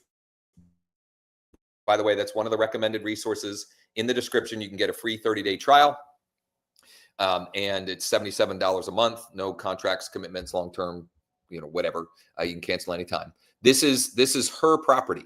by the way, that's one of the recommended resources in the description. You can get a free 30-day trial. And it's $77 a month, no contracts, commitments, long-term, whatever. You can cancel anytime. This is her property.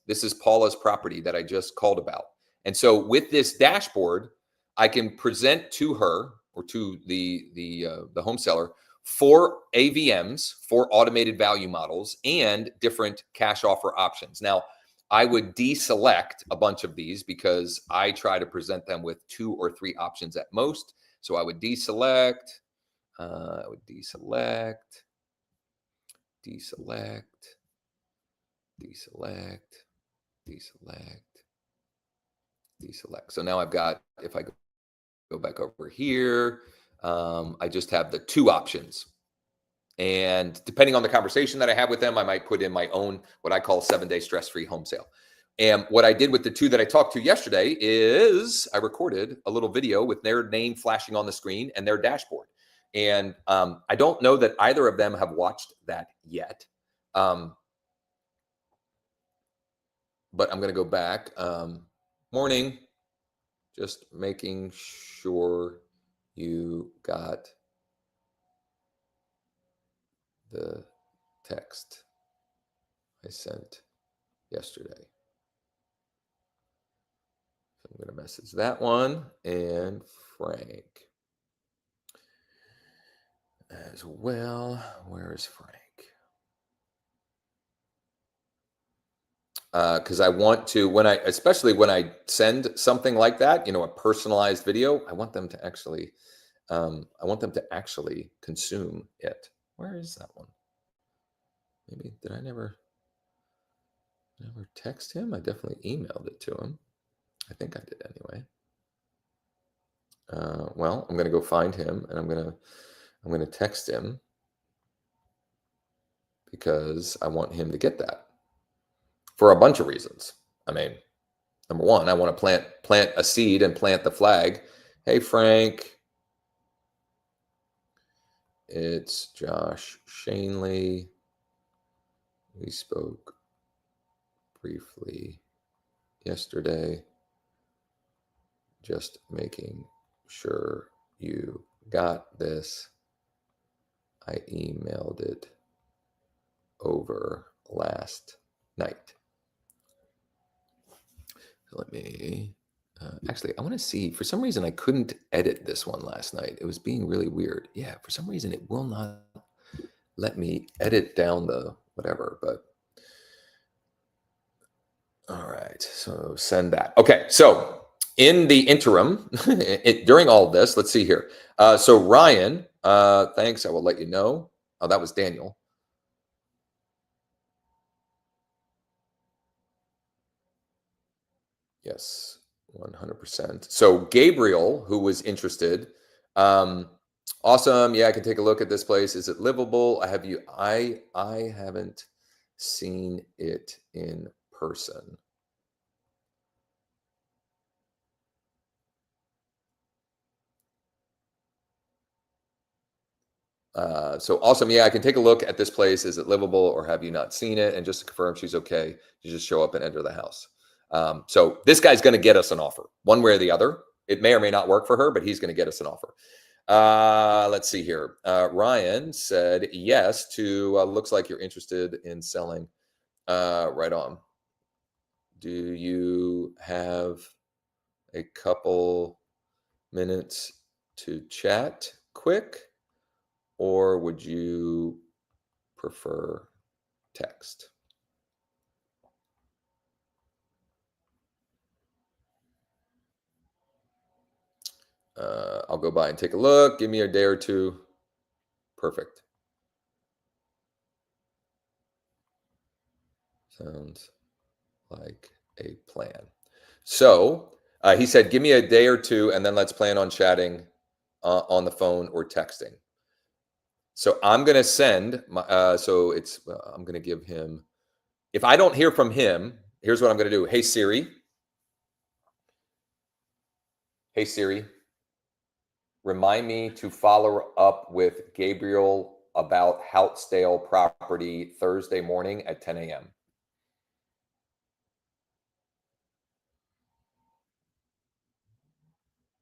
This is Paula's property that I just called about. And so with this dashboard, I can present to her or to the home seller 4 AVMs, 4 automated value models, and different cash offer options. Now, I would deselect a bunch of these because I try to present them with 2 or 3 options at most. So I would deselect, deselect. So now I've got, if I go back over here, I just have the 2 options. And depending on the conversation that I have with them, I might put in my own, what I call 7-day stress-free home sale. And what I did with the 2 that I talked to yesterday is I recorded a little video with their name flashing on the screen and their dashboard. And I don't know that either of them have watched that yet. But I'm going to go back. Morning, Just making sure you got the text I sent yesterday. So I'm going to message that one and Frank as well. Where is Frank? Because I want to, especially when I send something like that, you know, a personalized video, I want them to actually, consume it. Where is that one? Maybe did I never text him? I definitely emailed it to him. I think I did anyway. Well, I'm gonna go find him and I'm gonna text him because I want him to get that for a bunch of reasons. I mean, number one, I want to plant a seed and plant the flag. Hey, Frank, it's Josh Schoenly. We spoke briefly yesterday. Just making sure you got this. I emailed it over last night. Let me, actually, I want to see, for some reason, I couldn't edit this one last night. It was being really weird. Yeah, for some reason, it will not let me edit down the whatever, but all right, so send that. Okay, so in the interim, during all of this, let's see here. So Ryan, thanks, I will let you know. Oh, that was Daniel. Yes, 100%. So Gabriel, who was interested, awesome. Yeah, I can take a look at this place. Is it livable? I haven't seen it in person. So awesome. Yeah, I can take a look at this place. Is it livable or have you not seen it? And just to confirm she's okay, you just show up and enter the house. So this guy's going to get us an offer one way or the other. It may or may not work for her, but he's going to get us an offer. Let's see here. Ryan said yes to, looks like you're interested in selling. Right on. Do you have a couple minutes to chat quick, or would you prefer text? I'll go by and take a look. Give me a day or two. Perfect. Sounds like a plan. So he said, give me a day or two, and then let's plan on chatting on the phone or texting. So I'm going to send my, I'm going to give him, if I don't hear from him, here's what I'm going to do. Hey Siri, remind me to follow up with Gabriel about Houtzdale property Thursday morning at 10 a.m.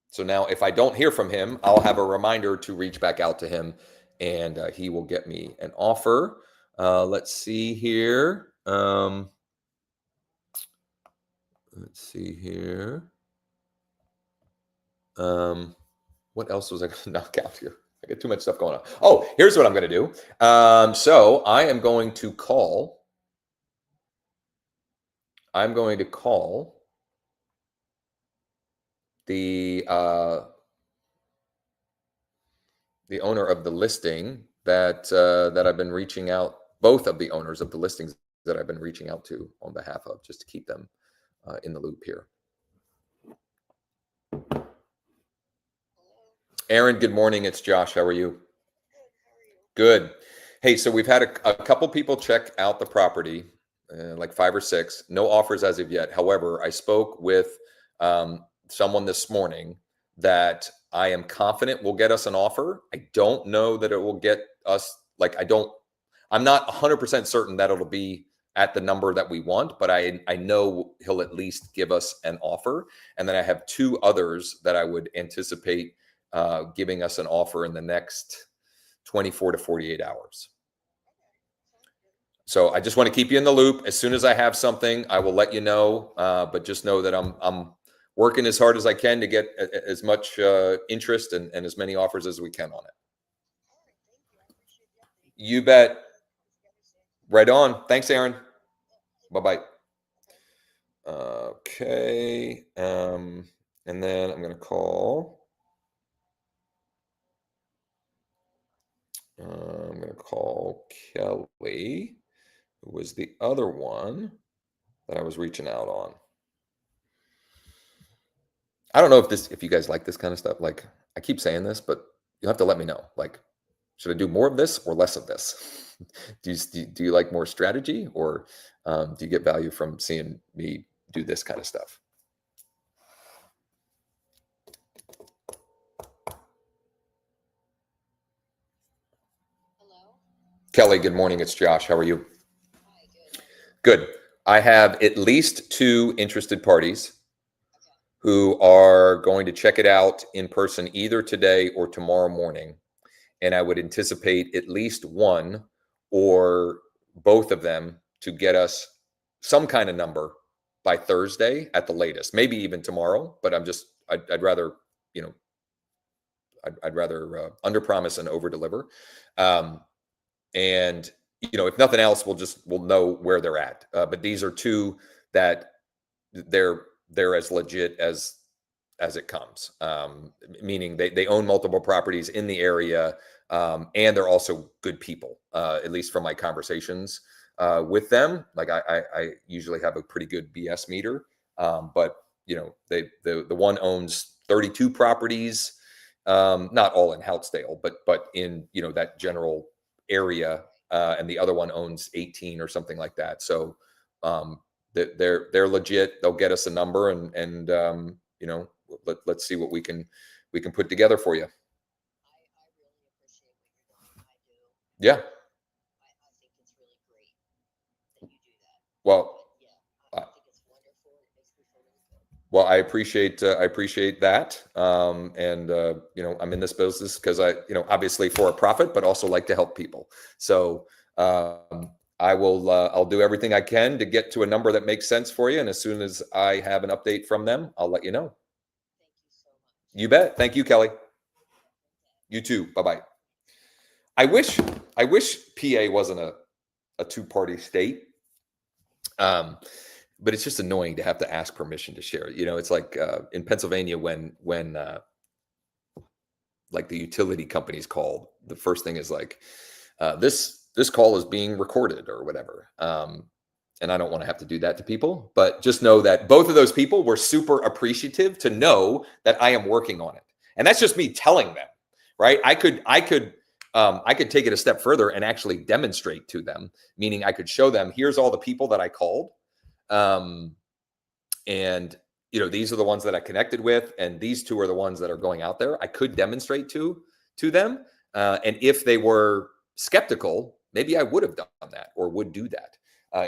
So now if I don't hear from him, I'll have a reminder to reach back out to him and he will get me an offer. Let's see here. Let's see here. What else was I going to knock out here? I got too much stuff going on. Oh, here's what I'm going to do. So I am going to call. I'm going to call the owner of the listing that I've been reaching out. Both of the owners of the listings that I've been reaching out to on behalf of, just to keep them in the loop here. Aaron, good morning. It's Josh. How are you? Good. Hey, so we've had a couple people check out the property, like 5 or 6. No offers as of yet. However, I spoke with someone this morning that I am confident will get us an offer. I don't know that it will get us, I'm not 100% certain that it'll be at the number that we want, but I know he'll at least give us an offer. And then I have 2 others that I would anticipate giving us an offer in the next 24 to 48 hours. So I just want to keep you in the loop. As soon as I have something, I will let you know. But just know that I'm working as hard as I can to get as much interest and as many offers as we can on it. You bet. Right on. Thanks, Aaron. Bye-bye. Okay. And then I'm going to call. I'm going to call Kelly, who was the other one that I was reaching out on. I don't know if you guys like this kind of stuff. Like, I keep saying this, but you'll have to let me know. Like, should I do more of this or less of this? do you like more strategy, or do you get value from seeing me do this kind of stuff? Hello? Kelly, good morning. It's Josh. How are you? Hi, good. Good. I have at least 2 interested parties Okay. who are going to check it out in person either today or tomorrow morning. And I would anticipate at least one or both of them to get us some kind of number by Thursday at the latest, maybe even tomorrow. But I'd rather, I'd rather under promise and over deliver. And if nothing else, we'll know where they're at. But these are 2 that they're as legit as it comes, meaning they own multiple properties in the area, and they're also good people, at least from my conversations with them. Like I usually have a pretty good BS meter, but the one owns 32 properties, not all in Houtzdale, but in that general area, and the other one owns 18 or something like that. So they're legit. They'll get us a number, and let's see what we can put together for you. I really appreciate what you're doing. I do. Yeah. I think it's really great that you do that. Well, Yeah, I think it's wonderful. It makes me feel really good. well, I appreciate that. And I'm in this business because I obviously for a profit, but also like to help people. So I'll do everything I can to get to a number that makes sense for you. And as soon as I have an update from them, I'll let you know. Thank you so much. You bet. Thank you, Kelly. You too. Bye-bye. I wish PA wasn't a 2-party state. But it's just annoying to have to ask permission to share it. It's like in Pennsylvania when like the utility companies call, the first thing is like, this call is being recorded or whatever. And I don't want to have to do that to people, but just know that both of those people were super appreciative to know that I am working on it. And that's just me telling them, right? I could take it a step further and actually demonstrate to them, meaning I could show them, here's all the people that I called. And these are the ones that I connected with, and these 2 are the ones that are going out there. I could demonstrate to them. And if they were skeptical, maybe I would have done that or would do that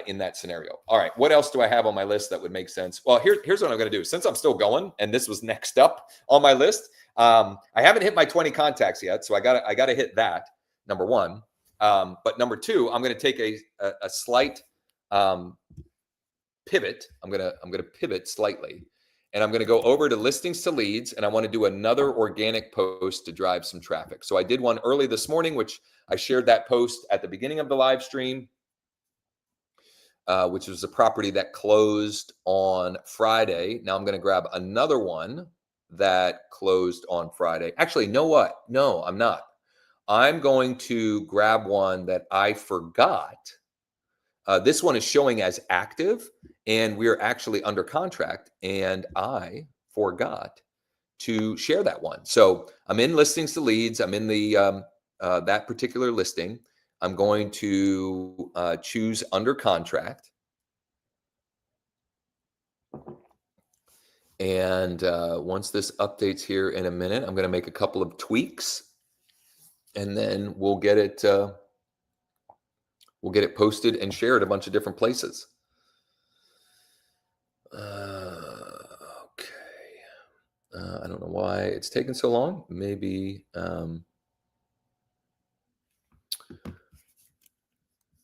in that scenario. All right. What else do I have on my list that would make sense? Well, here's what I'm going to do. Since I'm still going, and this was next up on my list, I haven't hit my 20 contacts yet. So I gotta hit that, number 1. But number 2, I'm going to take a slight, pivot. I'm going to pivot slightly, and I'm going to go over to listings to leads, and I want to do another organic post to drive some traffic. So I did one early this morning, which I shared that post at the beginning of the live stream, which was a property that closed on Friday. Now I'm going to grab another one that closed on Friday. Actually, you know what? No, I'm not. I'm going to grab one that I forgot. This one is showing as active, and we're actually under contract, and I forgot to share that one. So I'm in listings to leads. I'm in the that particular listing. I'm going to choose under contract. And once this updates here in a minute, I'm going to make a couple of tweaks, and then we'll get it we'll get it posted and shared a bunch of different places. Okay. I don't know why it's taken so long. Maybe,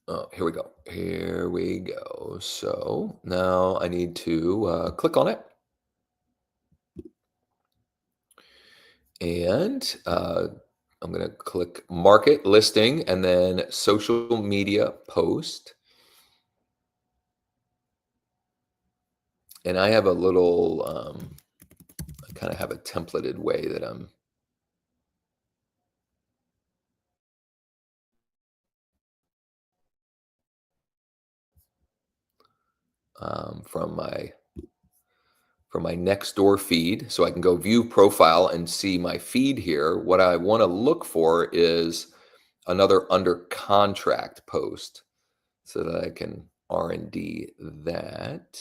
oh, here we go. Here we go. So now I need to click on it. And I'm going to click market listing and then social media post. And I have a little, I kind of have a templated way that I'm from my Nextdoor feed. So I can go view profile and see my feed here. What I want to look for is another under contract post so that I can R&D that.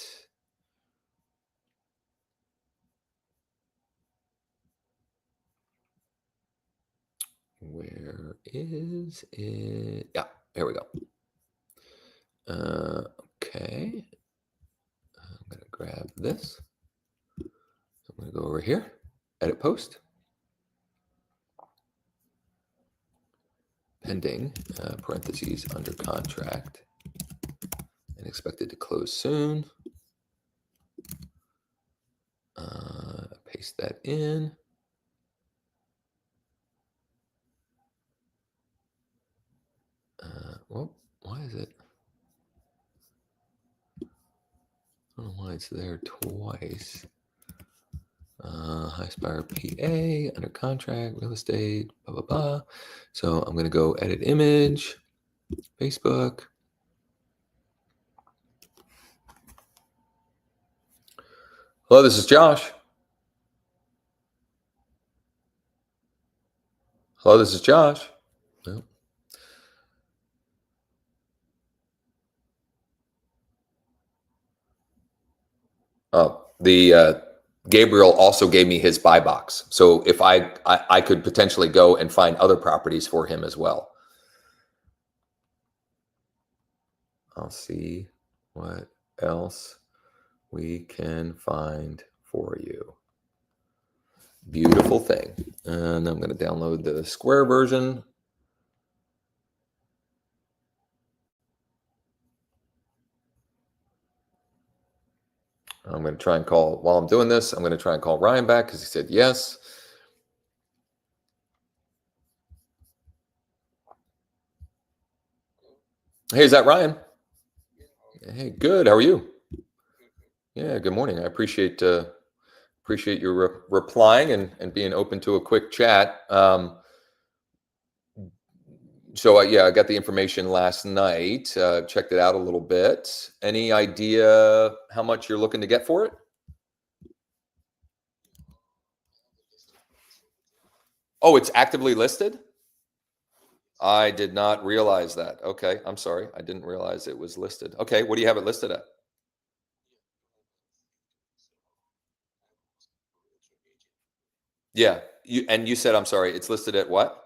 Where is it? Yeah, here we go. Okay. I'm going to grab this. I'm going to go over here, edit post. Pending, parentheses, under contract, and expected to close soon. Paste that in. Well, why is it? I don't know why it's there twice. Highspire PA, under contract, real estate, blah, blah, blah. So I'm going to go edit image, Facebook. Hello, this is Josh. Hello, this is Josh. No. Oh, Gabriel also gave me his buy box. So if I could potentially go and find other properties for him as well. I'll see what else we can find for you. Beautiful thing. And I'm going to download the Square version. I'm going to try and call, while I'm doing this, I'm going to try and call Ryan back because he said yes. Hey, is that Ryan? Hey, good. How are you? Yeah, good morning. I appreciate your replying and being open to a quick chat. So yeah, I got the information last night, checked it out a little bit. Any idea how much you're looking to get for it? Oh, it's actively listed? I did not realize that. Okay, I'm sorry. I didn't realize it was listed. Okay, what do you have it listed at? Yeah, you said, I'm sorry, it's listed at what?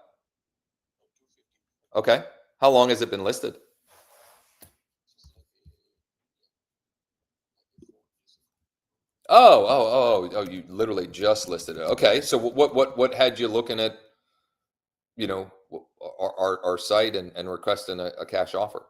Okay. How long has it been listed? Oh, you literally just listed it. Okay. So what had you looking at, you know, our site and requesting a cash offer?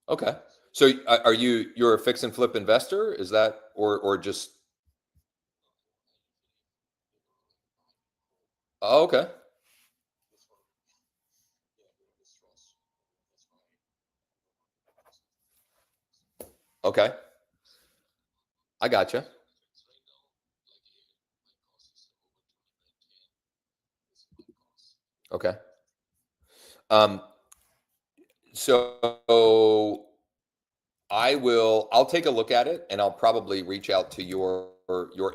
Okay. So are you're a fix and flip investor? Is that or just oh, okay. Okay. I gotcha. Okay. Um so I'll take a look at it and I'll probably reach out to your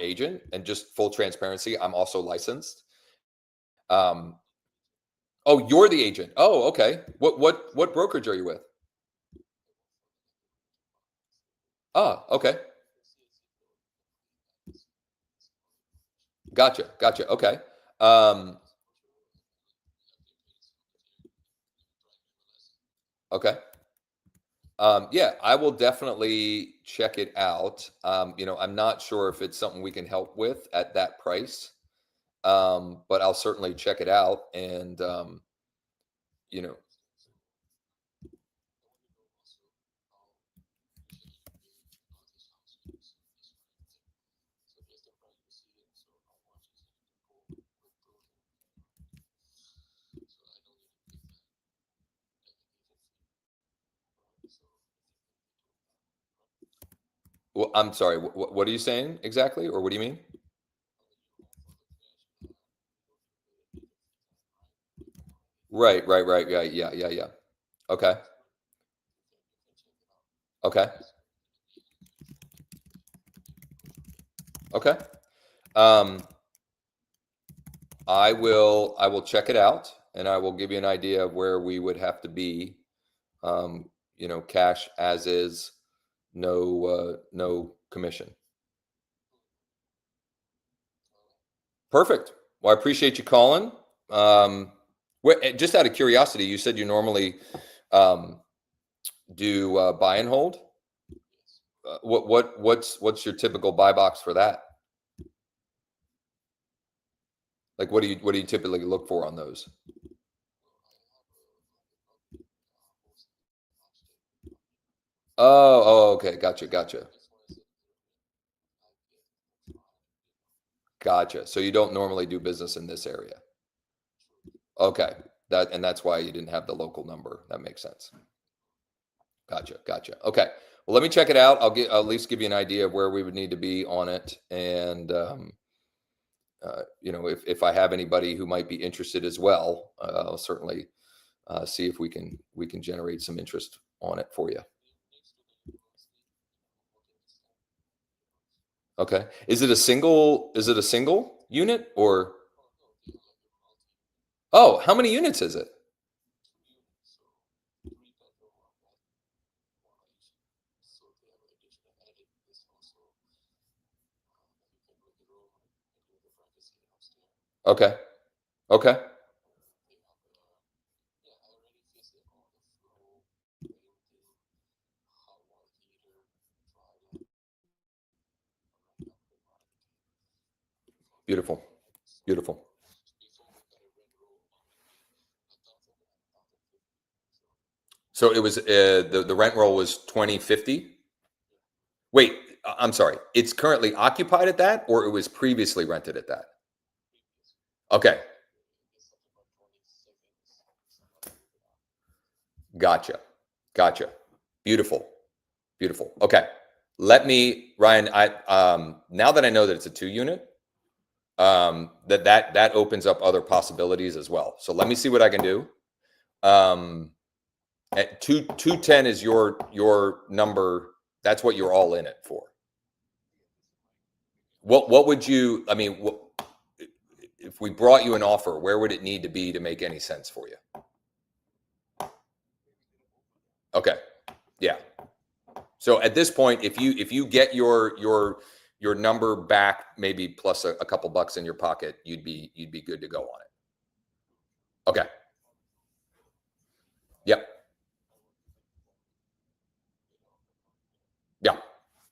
agent and just full transparency. I'm also licensed. Um Oh, you're the agent. Oh, okay. What brokerage are you with? Ah, okay. Gotcha. Gotcha. Okay. Um, okay. Yeah, I will definitely check it out. I'm not sure if it's something we can help with at that price, but I'll certainly check it out. And you know, well, I'm sorry. What are you saying exactly, or what do you mean? Right, right, right. Yeah, yeah, yeah, yeah. Okay, okay, okay. Um, I will check it out, and I will give you an idea of where we would have to be. Cash as is, no commission. Perfect. Well, I appreciate you calling. Just out of curiosity, you said you normally um, do buy and hold. What's your typical buy box for that? Like, what do you typically look for on those? Oh, okay, gotcha, gotcha, gotcha. So you don't normally do business in this area. Okay, that's why you didn't have the local number. That makes sense. Gotcha, gotcha. Okay. Well, let me check it out. I'll at least give you an idea of where we would need to be on it, and if I have anybody who might be interested as well, I'll certainly see if we can generate some interest on it for you. Okay. Is it a single unit or? Oh, how many units is it? Okay. Okay. Beautiful. Beautiful. So it was the rent roll was 2050. Wait, I'm sorry. It's currently occupied at that, or it was previously rented at that? Okay. Gotcha. Gotcha. Beautiful. Beautiful. Okay. Ryan, now that I know that it's a 2 unit, that opens up other possibilities as well. So let me see what I can do. At 210 is your number. That's what you're all in it for. What would you, I mean, if we brought you an offer, where would it need to be to make any sense for you? Okay. Yeah. So at this point, if you get your number back, maybe plus a couple bucks in your pocket, you'd be good to go on it. Okay. Yep. Yeah.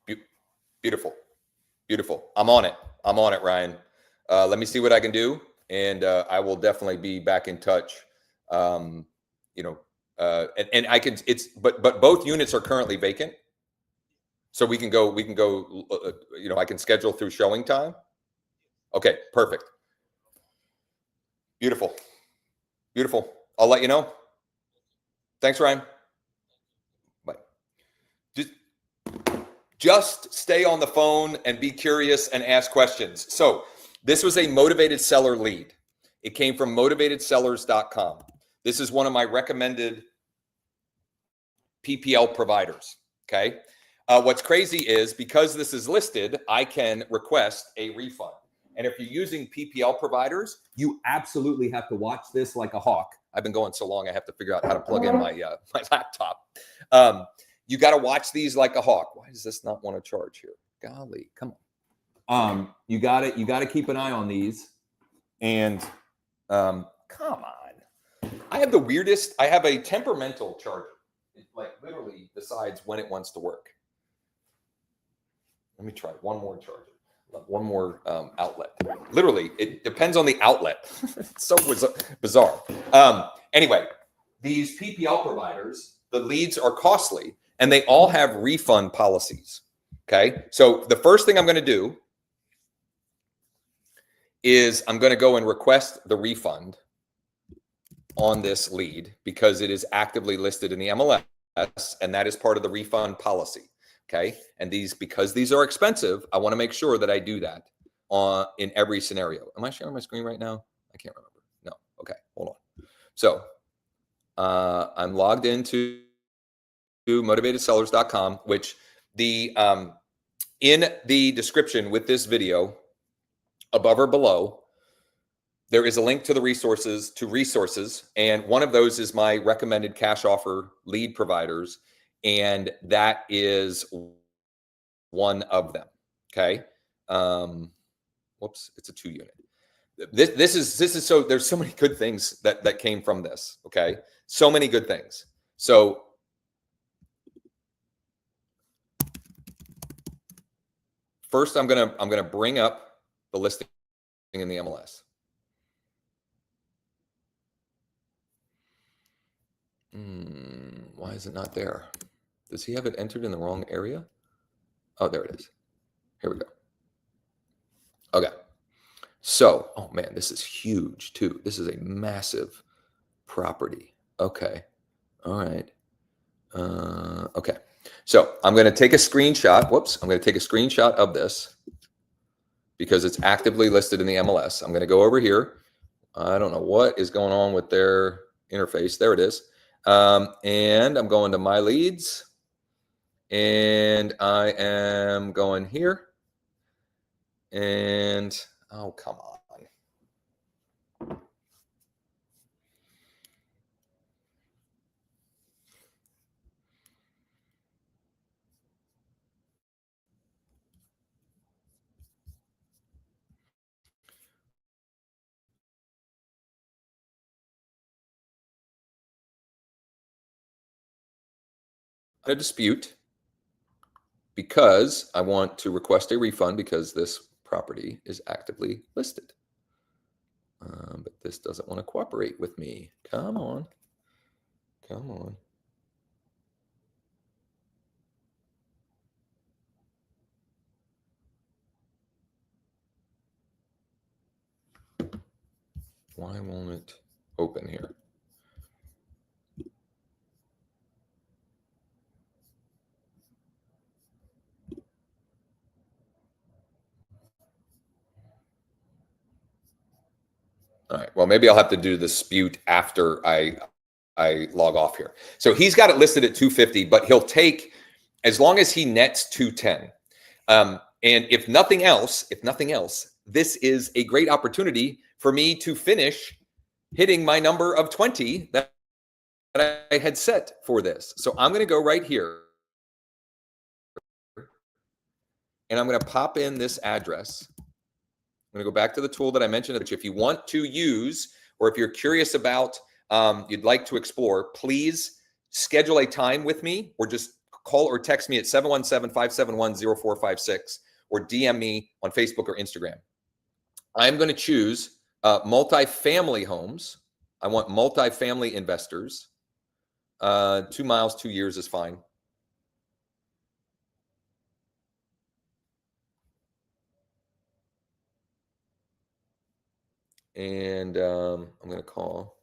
Be- Beautiful. Beautiful. I'm on it. I'm on it, Ryan. Let me see what I can do, and I will definitely be back in touch. Um, you know, and I can. But both units are currently vacant, so we can go. We can go. I can schedule through showing time. Okay, perfect. Beautiful. Beautiful. I'll let you know. Thanks, Ryan. Bye. Just, just stay on the phone and be curious and ask questions. So this was a motivated seller lead. It came from motivatedsellers.com. This is one of my recommended PPL providers. Okay. What's crazy is because this is listed, I can request a refund. And if you're using PPL providers, you absolutely have to watch this like a hawk I've been going so long, I have to figure out how to plug in my my laptop. You got to watch these like a hawk. Why does this not want to charge here? Golly, come on. You got to keep an eye on these. And come on. I have the weirdest, I have a temperamental charger. It like literally decides when it wants to work. Let me try one more charger. One more outlet. Literally, it depends on the outlet. It's so bizarre. Anyway, these PPL providers, the leads are costly and they all have refund policies. Okay. So the first thing I'm going to do is I'm going to go and request the refund on this lead because it is actively listed in the MLS, and that is part of the refund policy. Okay. And because these are expensive, I want to make sure that I do that in every scenario. Am I sharing my screen right now? I can't remember. No. Okay. Hold on. So I'm logged into motivatedsellers.com, which in the description with this video, above or below, there is a link to the resources. And one of those is my recommended cash offer lead providers. And that is one of them. Okay. Whoops, it's a 2-unit. This is so there's so many good things that came from this. Okay. So many good things. So first I'm gonna bring up the listing in the MLS. Why is it not there? Does he have it entered in the wrong area? Oh, there it is. Here we go. Okay. So, oh man, this is huge too. This is a massive property. Okay. All right. Okay. So I'm going to take a screenshot. Whoops. I'm going to take a screenshot of this because it's actively listed in the MLS. I'm going to go over here. I don't know what is going on with their interface. There it is. And I'm going to my leads. And I am going here. And, oh, come on. A dispute because I want to request a refund because this property is actively listed. But this doesn't want to cooperate with me. Come on. Come on. Why won't it open here? All right. Well, maybe I'll have to do the dispute after I log off here. So he's got it listed at 250, but he'll take as long as he nets 210. And if nothing else, this is a great opportunity for me to finish hitting my number of 20 that I had set for this. So I'm going to go right here and I'm going to pop in this address. I'm going to go back to the tool that I mentioned, which if you want to use, or if you're curious about, you'd like to explore, please schedule a time with me or just call or text me at 717-571-0456 or DM me on Facebook or Instagram. I'm going to choose multifamily homes. I want multifamily investors. 2 miles, 2 years is fine. And I'm going to call.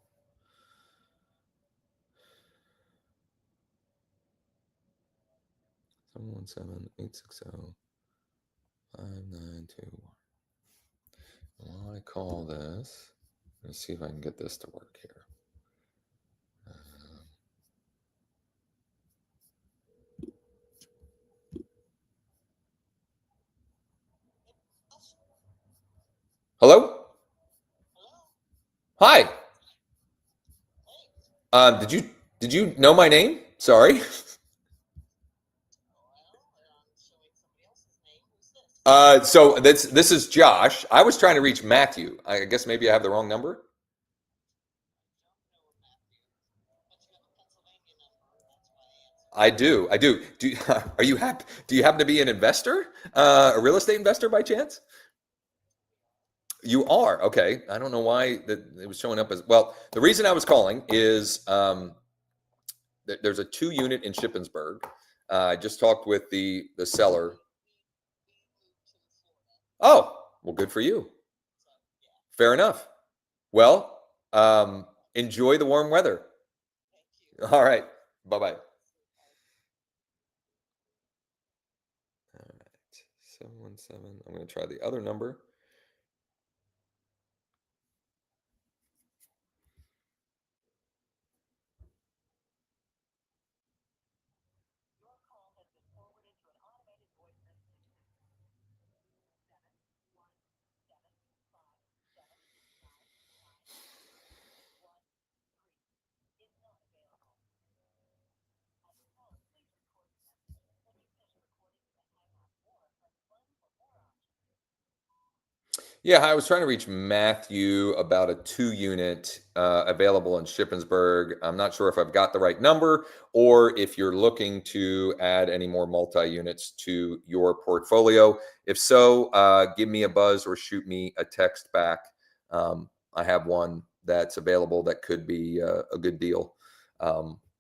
Someone 7-860-5921. While I call this, let's see if I can get this to work here. Hello? Hi. Did you know my name? Sorry. So this is Josh. I was trying to reach Matthew. I guess maybe I have the wrong number. I do. I do. Do are you happy? Do you happen to be an investor, a real estate investor by chance? You are. Okay. I don't know why that it was showing up as well. The reason I was calling is there's a 2 unit in Shippensburg. I just talked with the seller. Oh, well, good for you. Fair enough. Well, enjoy the warm weather. All right. Bye bye. All right. 717. I'm going to try the other number. Your call has been forwarded to an automated voice message. 7175991 is not available. At the tone, please record the message. When you finish recording, you may hang up or press 1 for more options. Yeah, I was trying to reach Matthew about a 2 unit available in Shippensburg. I'm not sure if I've got the right number or if you're looking to add any more multi-units to your portfolio. If so, give me a buzz or shoot me a text back. I have one that's available that could be a good deal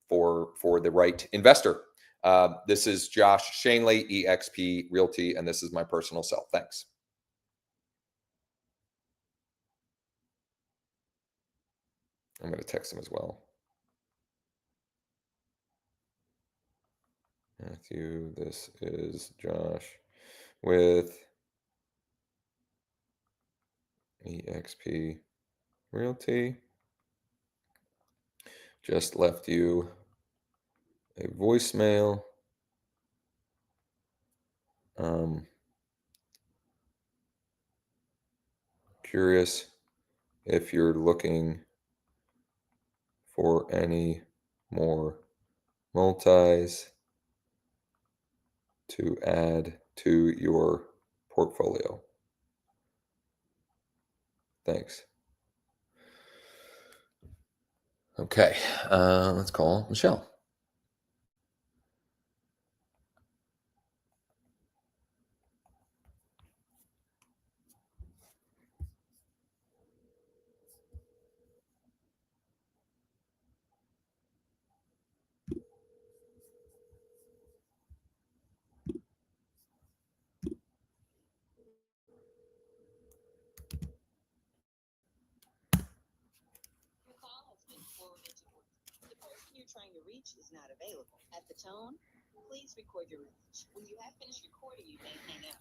for the right investor. This is Josh Schoenly, EXP Realty, and this is my personal cell. Thanks. I'm going to text him as well. Matthew, this is Josh with EXP Realty. Just left you a voicemail. Curious if you're looking for any more multis to add to your portfolio. Thanks. Okay, let's call Michelle. Your call has been forwarded to voicemail. The person you're trying to reach is not available. At the tone, please record your message. When you have finished recording, you may hang up.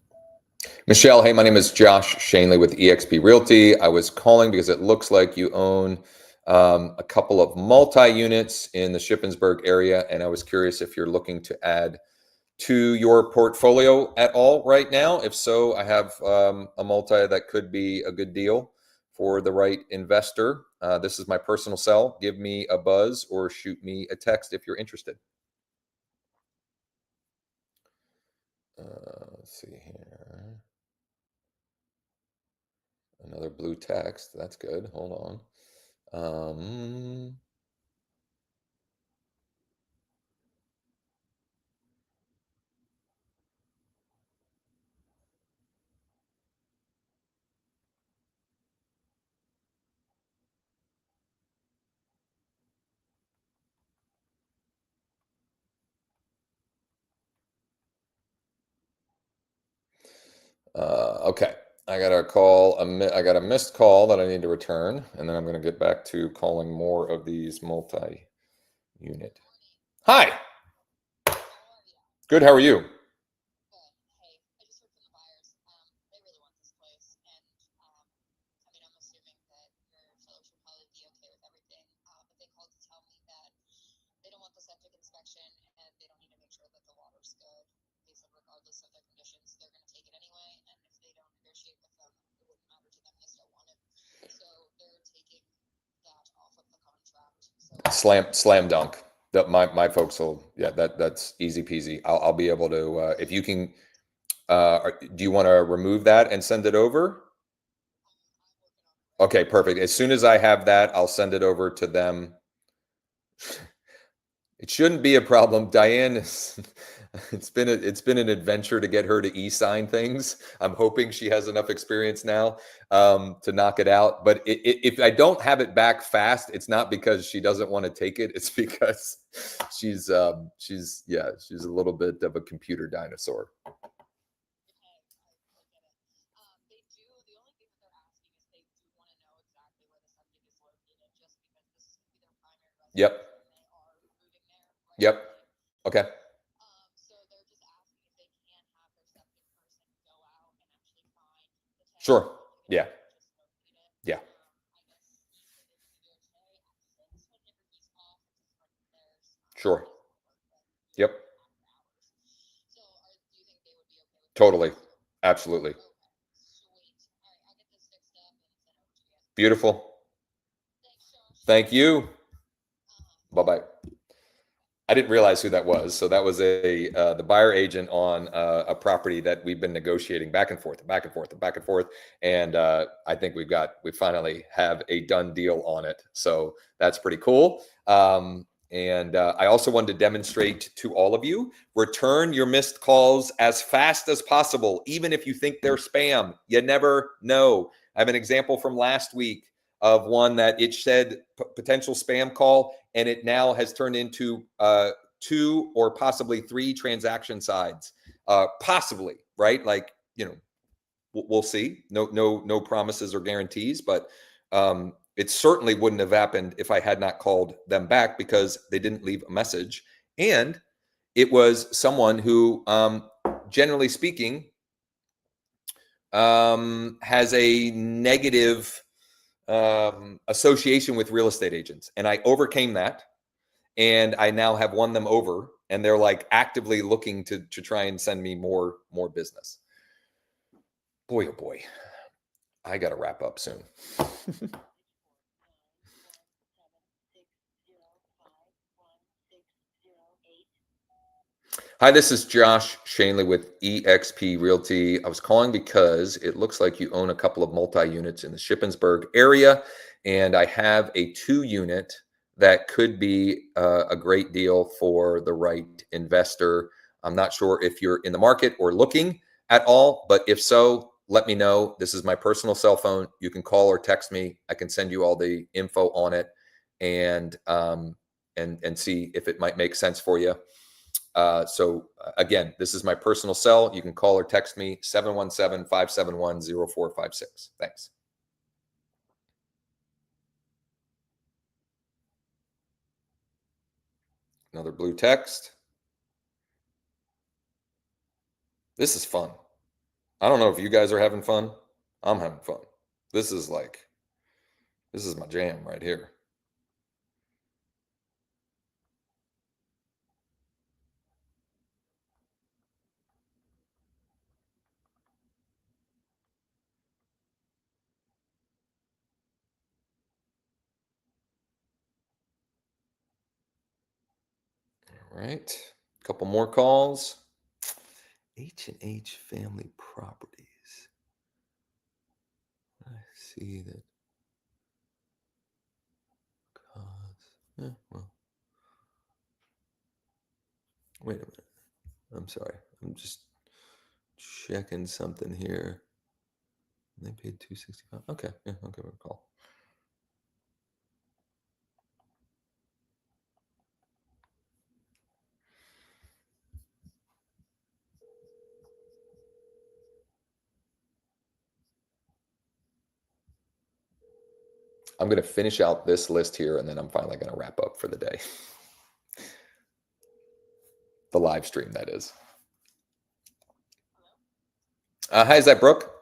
Michelle, hey, my name is Josh Schoenly with EXP Realty. I was calling because it looks like you own a couple of multi-units in the Shippensburg area, and I was curious if you're looking to add to your portfolio at all right now. If so, I have a multi that could be a good deal for the right investor. This is my personal cell. Give me a buzz or shoot me a text if you're interested. Let's see here. Another blue text. That's good. Hold on. Okay. I got a missed call that I need to return, and then I'm going to get back to calling more of these multi-unit. Hi. Good. How are you? Good. Hey, I just heard from the buyers. They really want this place, and I mean, I'm assuming that your seller should probably be okay with everything. But they called to tell me that they don't want the septic inspection, and they don't need to make sure that the water's good. They said regardless of their conditions, they're going to take it anyway, and if they don't negotiate with them, it wouldn't matter to them. They still want it, so they're taking that off of the contract. So slam dunk. That my folks will, yeah, that's easy peasy. I'll be able to, if you can, do you want to remove that and send it over? Okay, perfect. As soon as I have that, I'll send it over to them. It shouldn't be a problem. Diane is, it's been an adventure to get her to e-sign things. I'm hoping she has enough experience now to knock it out. But if I don't have it back fast, it's not because she doesn't want to take it. It's because she's a little bit of a computer dinosaur. They do. The only thing that they're asking is they do want to know exactly where the septic is located, just because this is going to be their primary residence. Yep. And they are moving there. Right. Yep. Okay. So they're just asking if they can have their septic person go out and actually find the tank. Sure. Yeah. Just locate it. Yeah. I guess he said they would be there today at 6 whenever he's off. There's Sure. Yep. after hours. So do you think they would be okay with that? Totally. Absolutely. Okay. Sweet. All right, I'll get this fixed up and send it over to you. Beautiful. Thanks, Josh. Thank you. Bye-bye. I didn't realize who that was. So that was the buyer agent on a property that we've been negotiating back and forth, back and forth, and back and forth. And I think we finally have a done deal on it. So that's pretty cool. And I also wanted to demonstrate to all of you, return your missed calls as fast as possible, even if you think they're spam. You never know. I have an example from last week of one that it said potential spam call, and it now has turned into 2 or possibly 3 transaction sides. Possibly, right? Like, we'll see. No promises or guarantees, but it certainly wouldn't have happened if I had not called them back, because they didn't leave a message. And it was someone who, generally speaking, has a negative association with real estate agents. And I overcame that. And I now have won them over. And they're like actively looking to try and send me more business. Boy, oh boy. I got to wrap up soon. Hi, this is Josh Schoenly with EXP Realty. I was calling because it looks like you own a couple of multi-units in the Shippensburg area, and I have a 2-unit that could be a great deal for the right investor. I'm not sure if you're in the market or looking at all, but if so, let me know. This is my personal cell phone. You can call or text me. I can send you all the info on it and see if it might make sense for you. So again, this is my personal cell. You can call or text me, 717-571-0456. Thanks. Another blue text. This is fun. I don't know if you guys are having fun. I'm having fun. This is my jam right here. All right. A couple more calls. H&H Family Properties. I see that. Well, wait a minute. I'm sorry. I'm just checking something here. They paid $265. Okay. Yeah, I'll give her a call. I'm going to finish out this list here, and then I'm finally going to wrap up for the day. The live stream, that is. Hi, is that Brooke?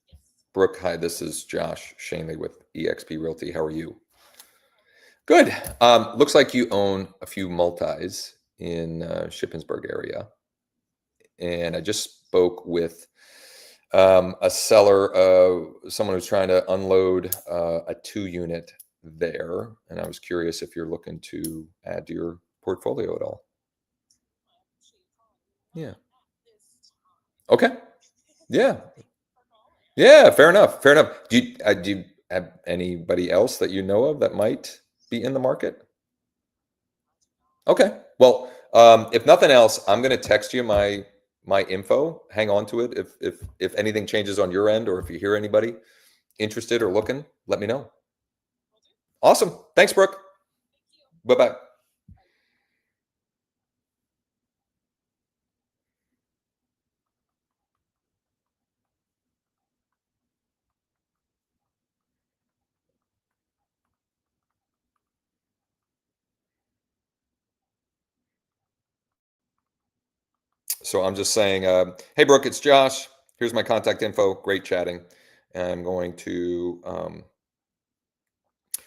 Yes. Brooke, hi, this is Josh Schoenly with EXP Realty. How are you? Good. Looks like you own a few multis in Shippensburg area. And I just spoke with a seller, someone who's trying to unload a 2-unit there. And I was curious if you're looking to add to your portfolio at all. Yeah. Okay. Yeah. Yeah. Fair enough. Fair enough. Do you have anybody else that you know of that might be in the market? Okay. Well, if nothing else, I'm going to text you my info. Hang on to it. If anything changes on your end, or if you hear anybody interested or looking, let me know. Awesome. Thanks, Brooke. Bye bye. So I'm just saying, hey, Brooke, it's Josh. Here's my contact info. Great chatting. And I'm going to,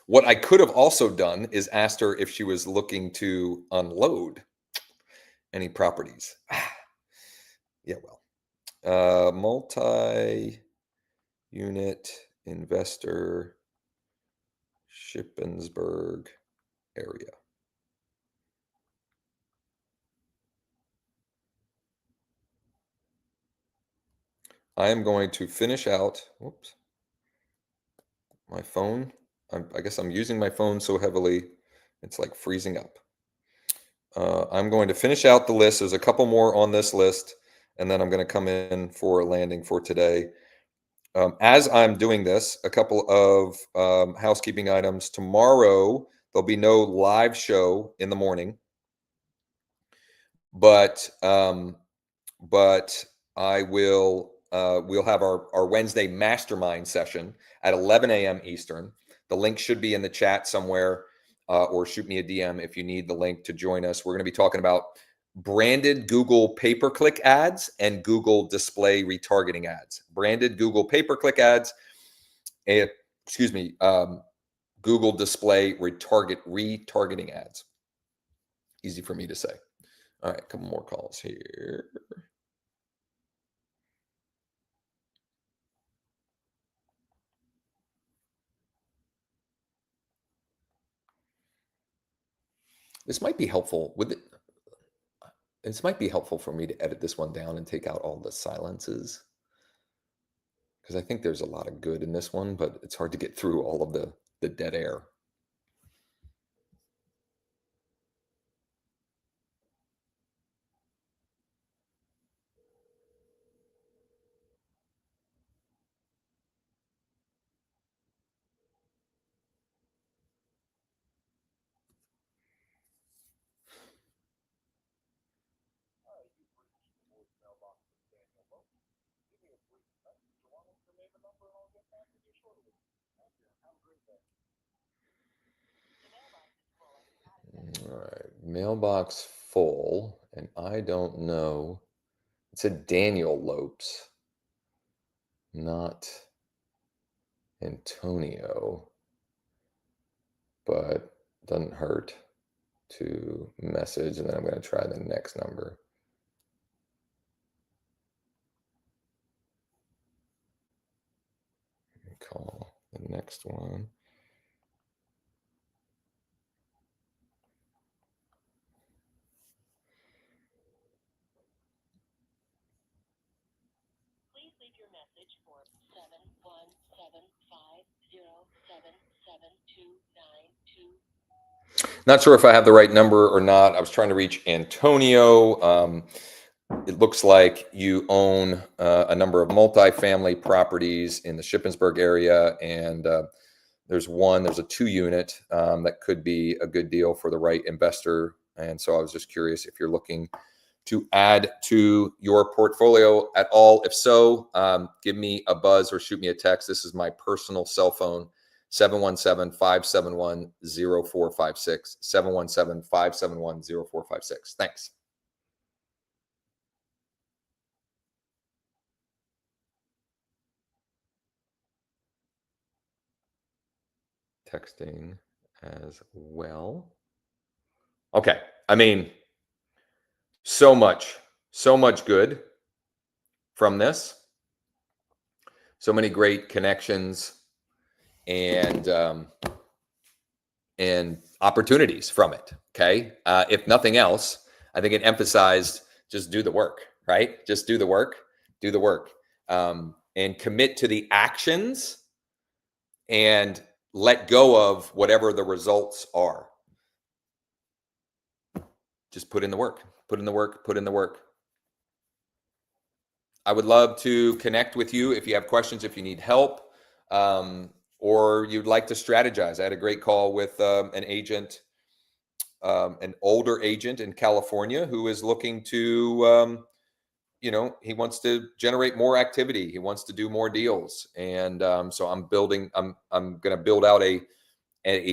what I could have also done is asked her if she was looking to unload any properties. Yeah, well, multi-unit investor, Shippensburg area. I am going to finish out, whoops, my phone. I guess I'm using my phone so heavily, it's like freezing up. I'm going to finish out the list. There's a couple more on this list, and then I'm going to come in for a landing for today. As I'm doing this, a couple of housekeeping items. Tomorrow, there'll be no live show in the morning, but I will. We'll have our Wednesday mastermind session at 11 a.m. Eastern. The link should be in the chat somewhere, or shoot me a DM if you need the link to join us. We're going to be talking about branded Google pay-per-click ads and Google display retargeting ads. Branded Google pay-per-click ads, and Google display retargeting ads. Easy for me to say. All right, a couple more calls here. This might be helpful with it. This might be helpful for me to edit this one down and take out all the silences, because I think there's a lot of good in this one, but it's hard to get through all of the dead air. All right, mailbox full, and I don't know. It said Daniel Lopes, not Antonio, but doesn't hurt to message, and then I'm going to try the next number. Call the next one. Please leave your message for 71750772922. Not sure if I have the right number or not. I was trying to reach Antonio. It looks like you own a number of multifamily properties in the Shippensburg area, and there's a 2-unit that could be a good deal for the right investor. And so I was just curious if you're looking to add to your portfolio at all. If so, give me a buzz or shoot me a text. This is my personal cell phone, 717-571-0456, 717-571-0456. Thanks. Texting as well. Okay. I mean, so much good from this. So many great connections, and opportunities from it. Okay. If nothing else, I think it emphasized just do the work, right? Just do the work, and commit to the actions and let go of whatever the results are. Just put in the work, put in the work, put in the work. I would love to connect with you if you have questions, if you need help, or you'd like to strategize. I had a great call with an agent, an older agent in California who is looking to, he wants to generate more activity. He wants to do more deals. And so I'm going to build out a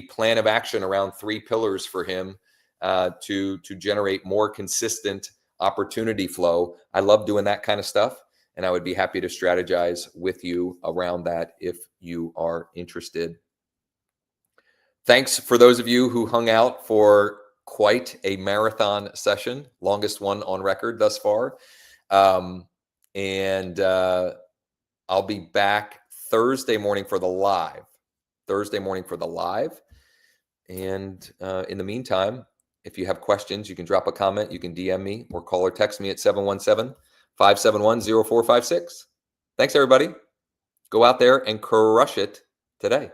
plan of action around 3 pillars for him to generate more consistent opportunity flow. I love doing that kind of stuff, and I would be happy to strategize with you around that if you are interested. Thanks for those of you who hung out for quite a marathon session, longest one on record thus far. And I'll be back Thursday morning for the live. And in the meantime, if you have questions, you can drop a comment, you can DM me or call or text me at 717-571-0456. Thanks, everybody. Go out there and crush it today.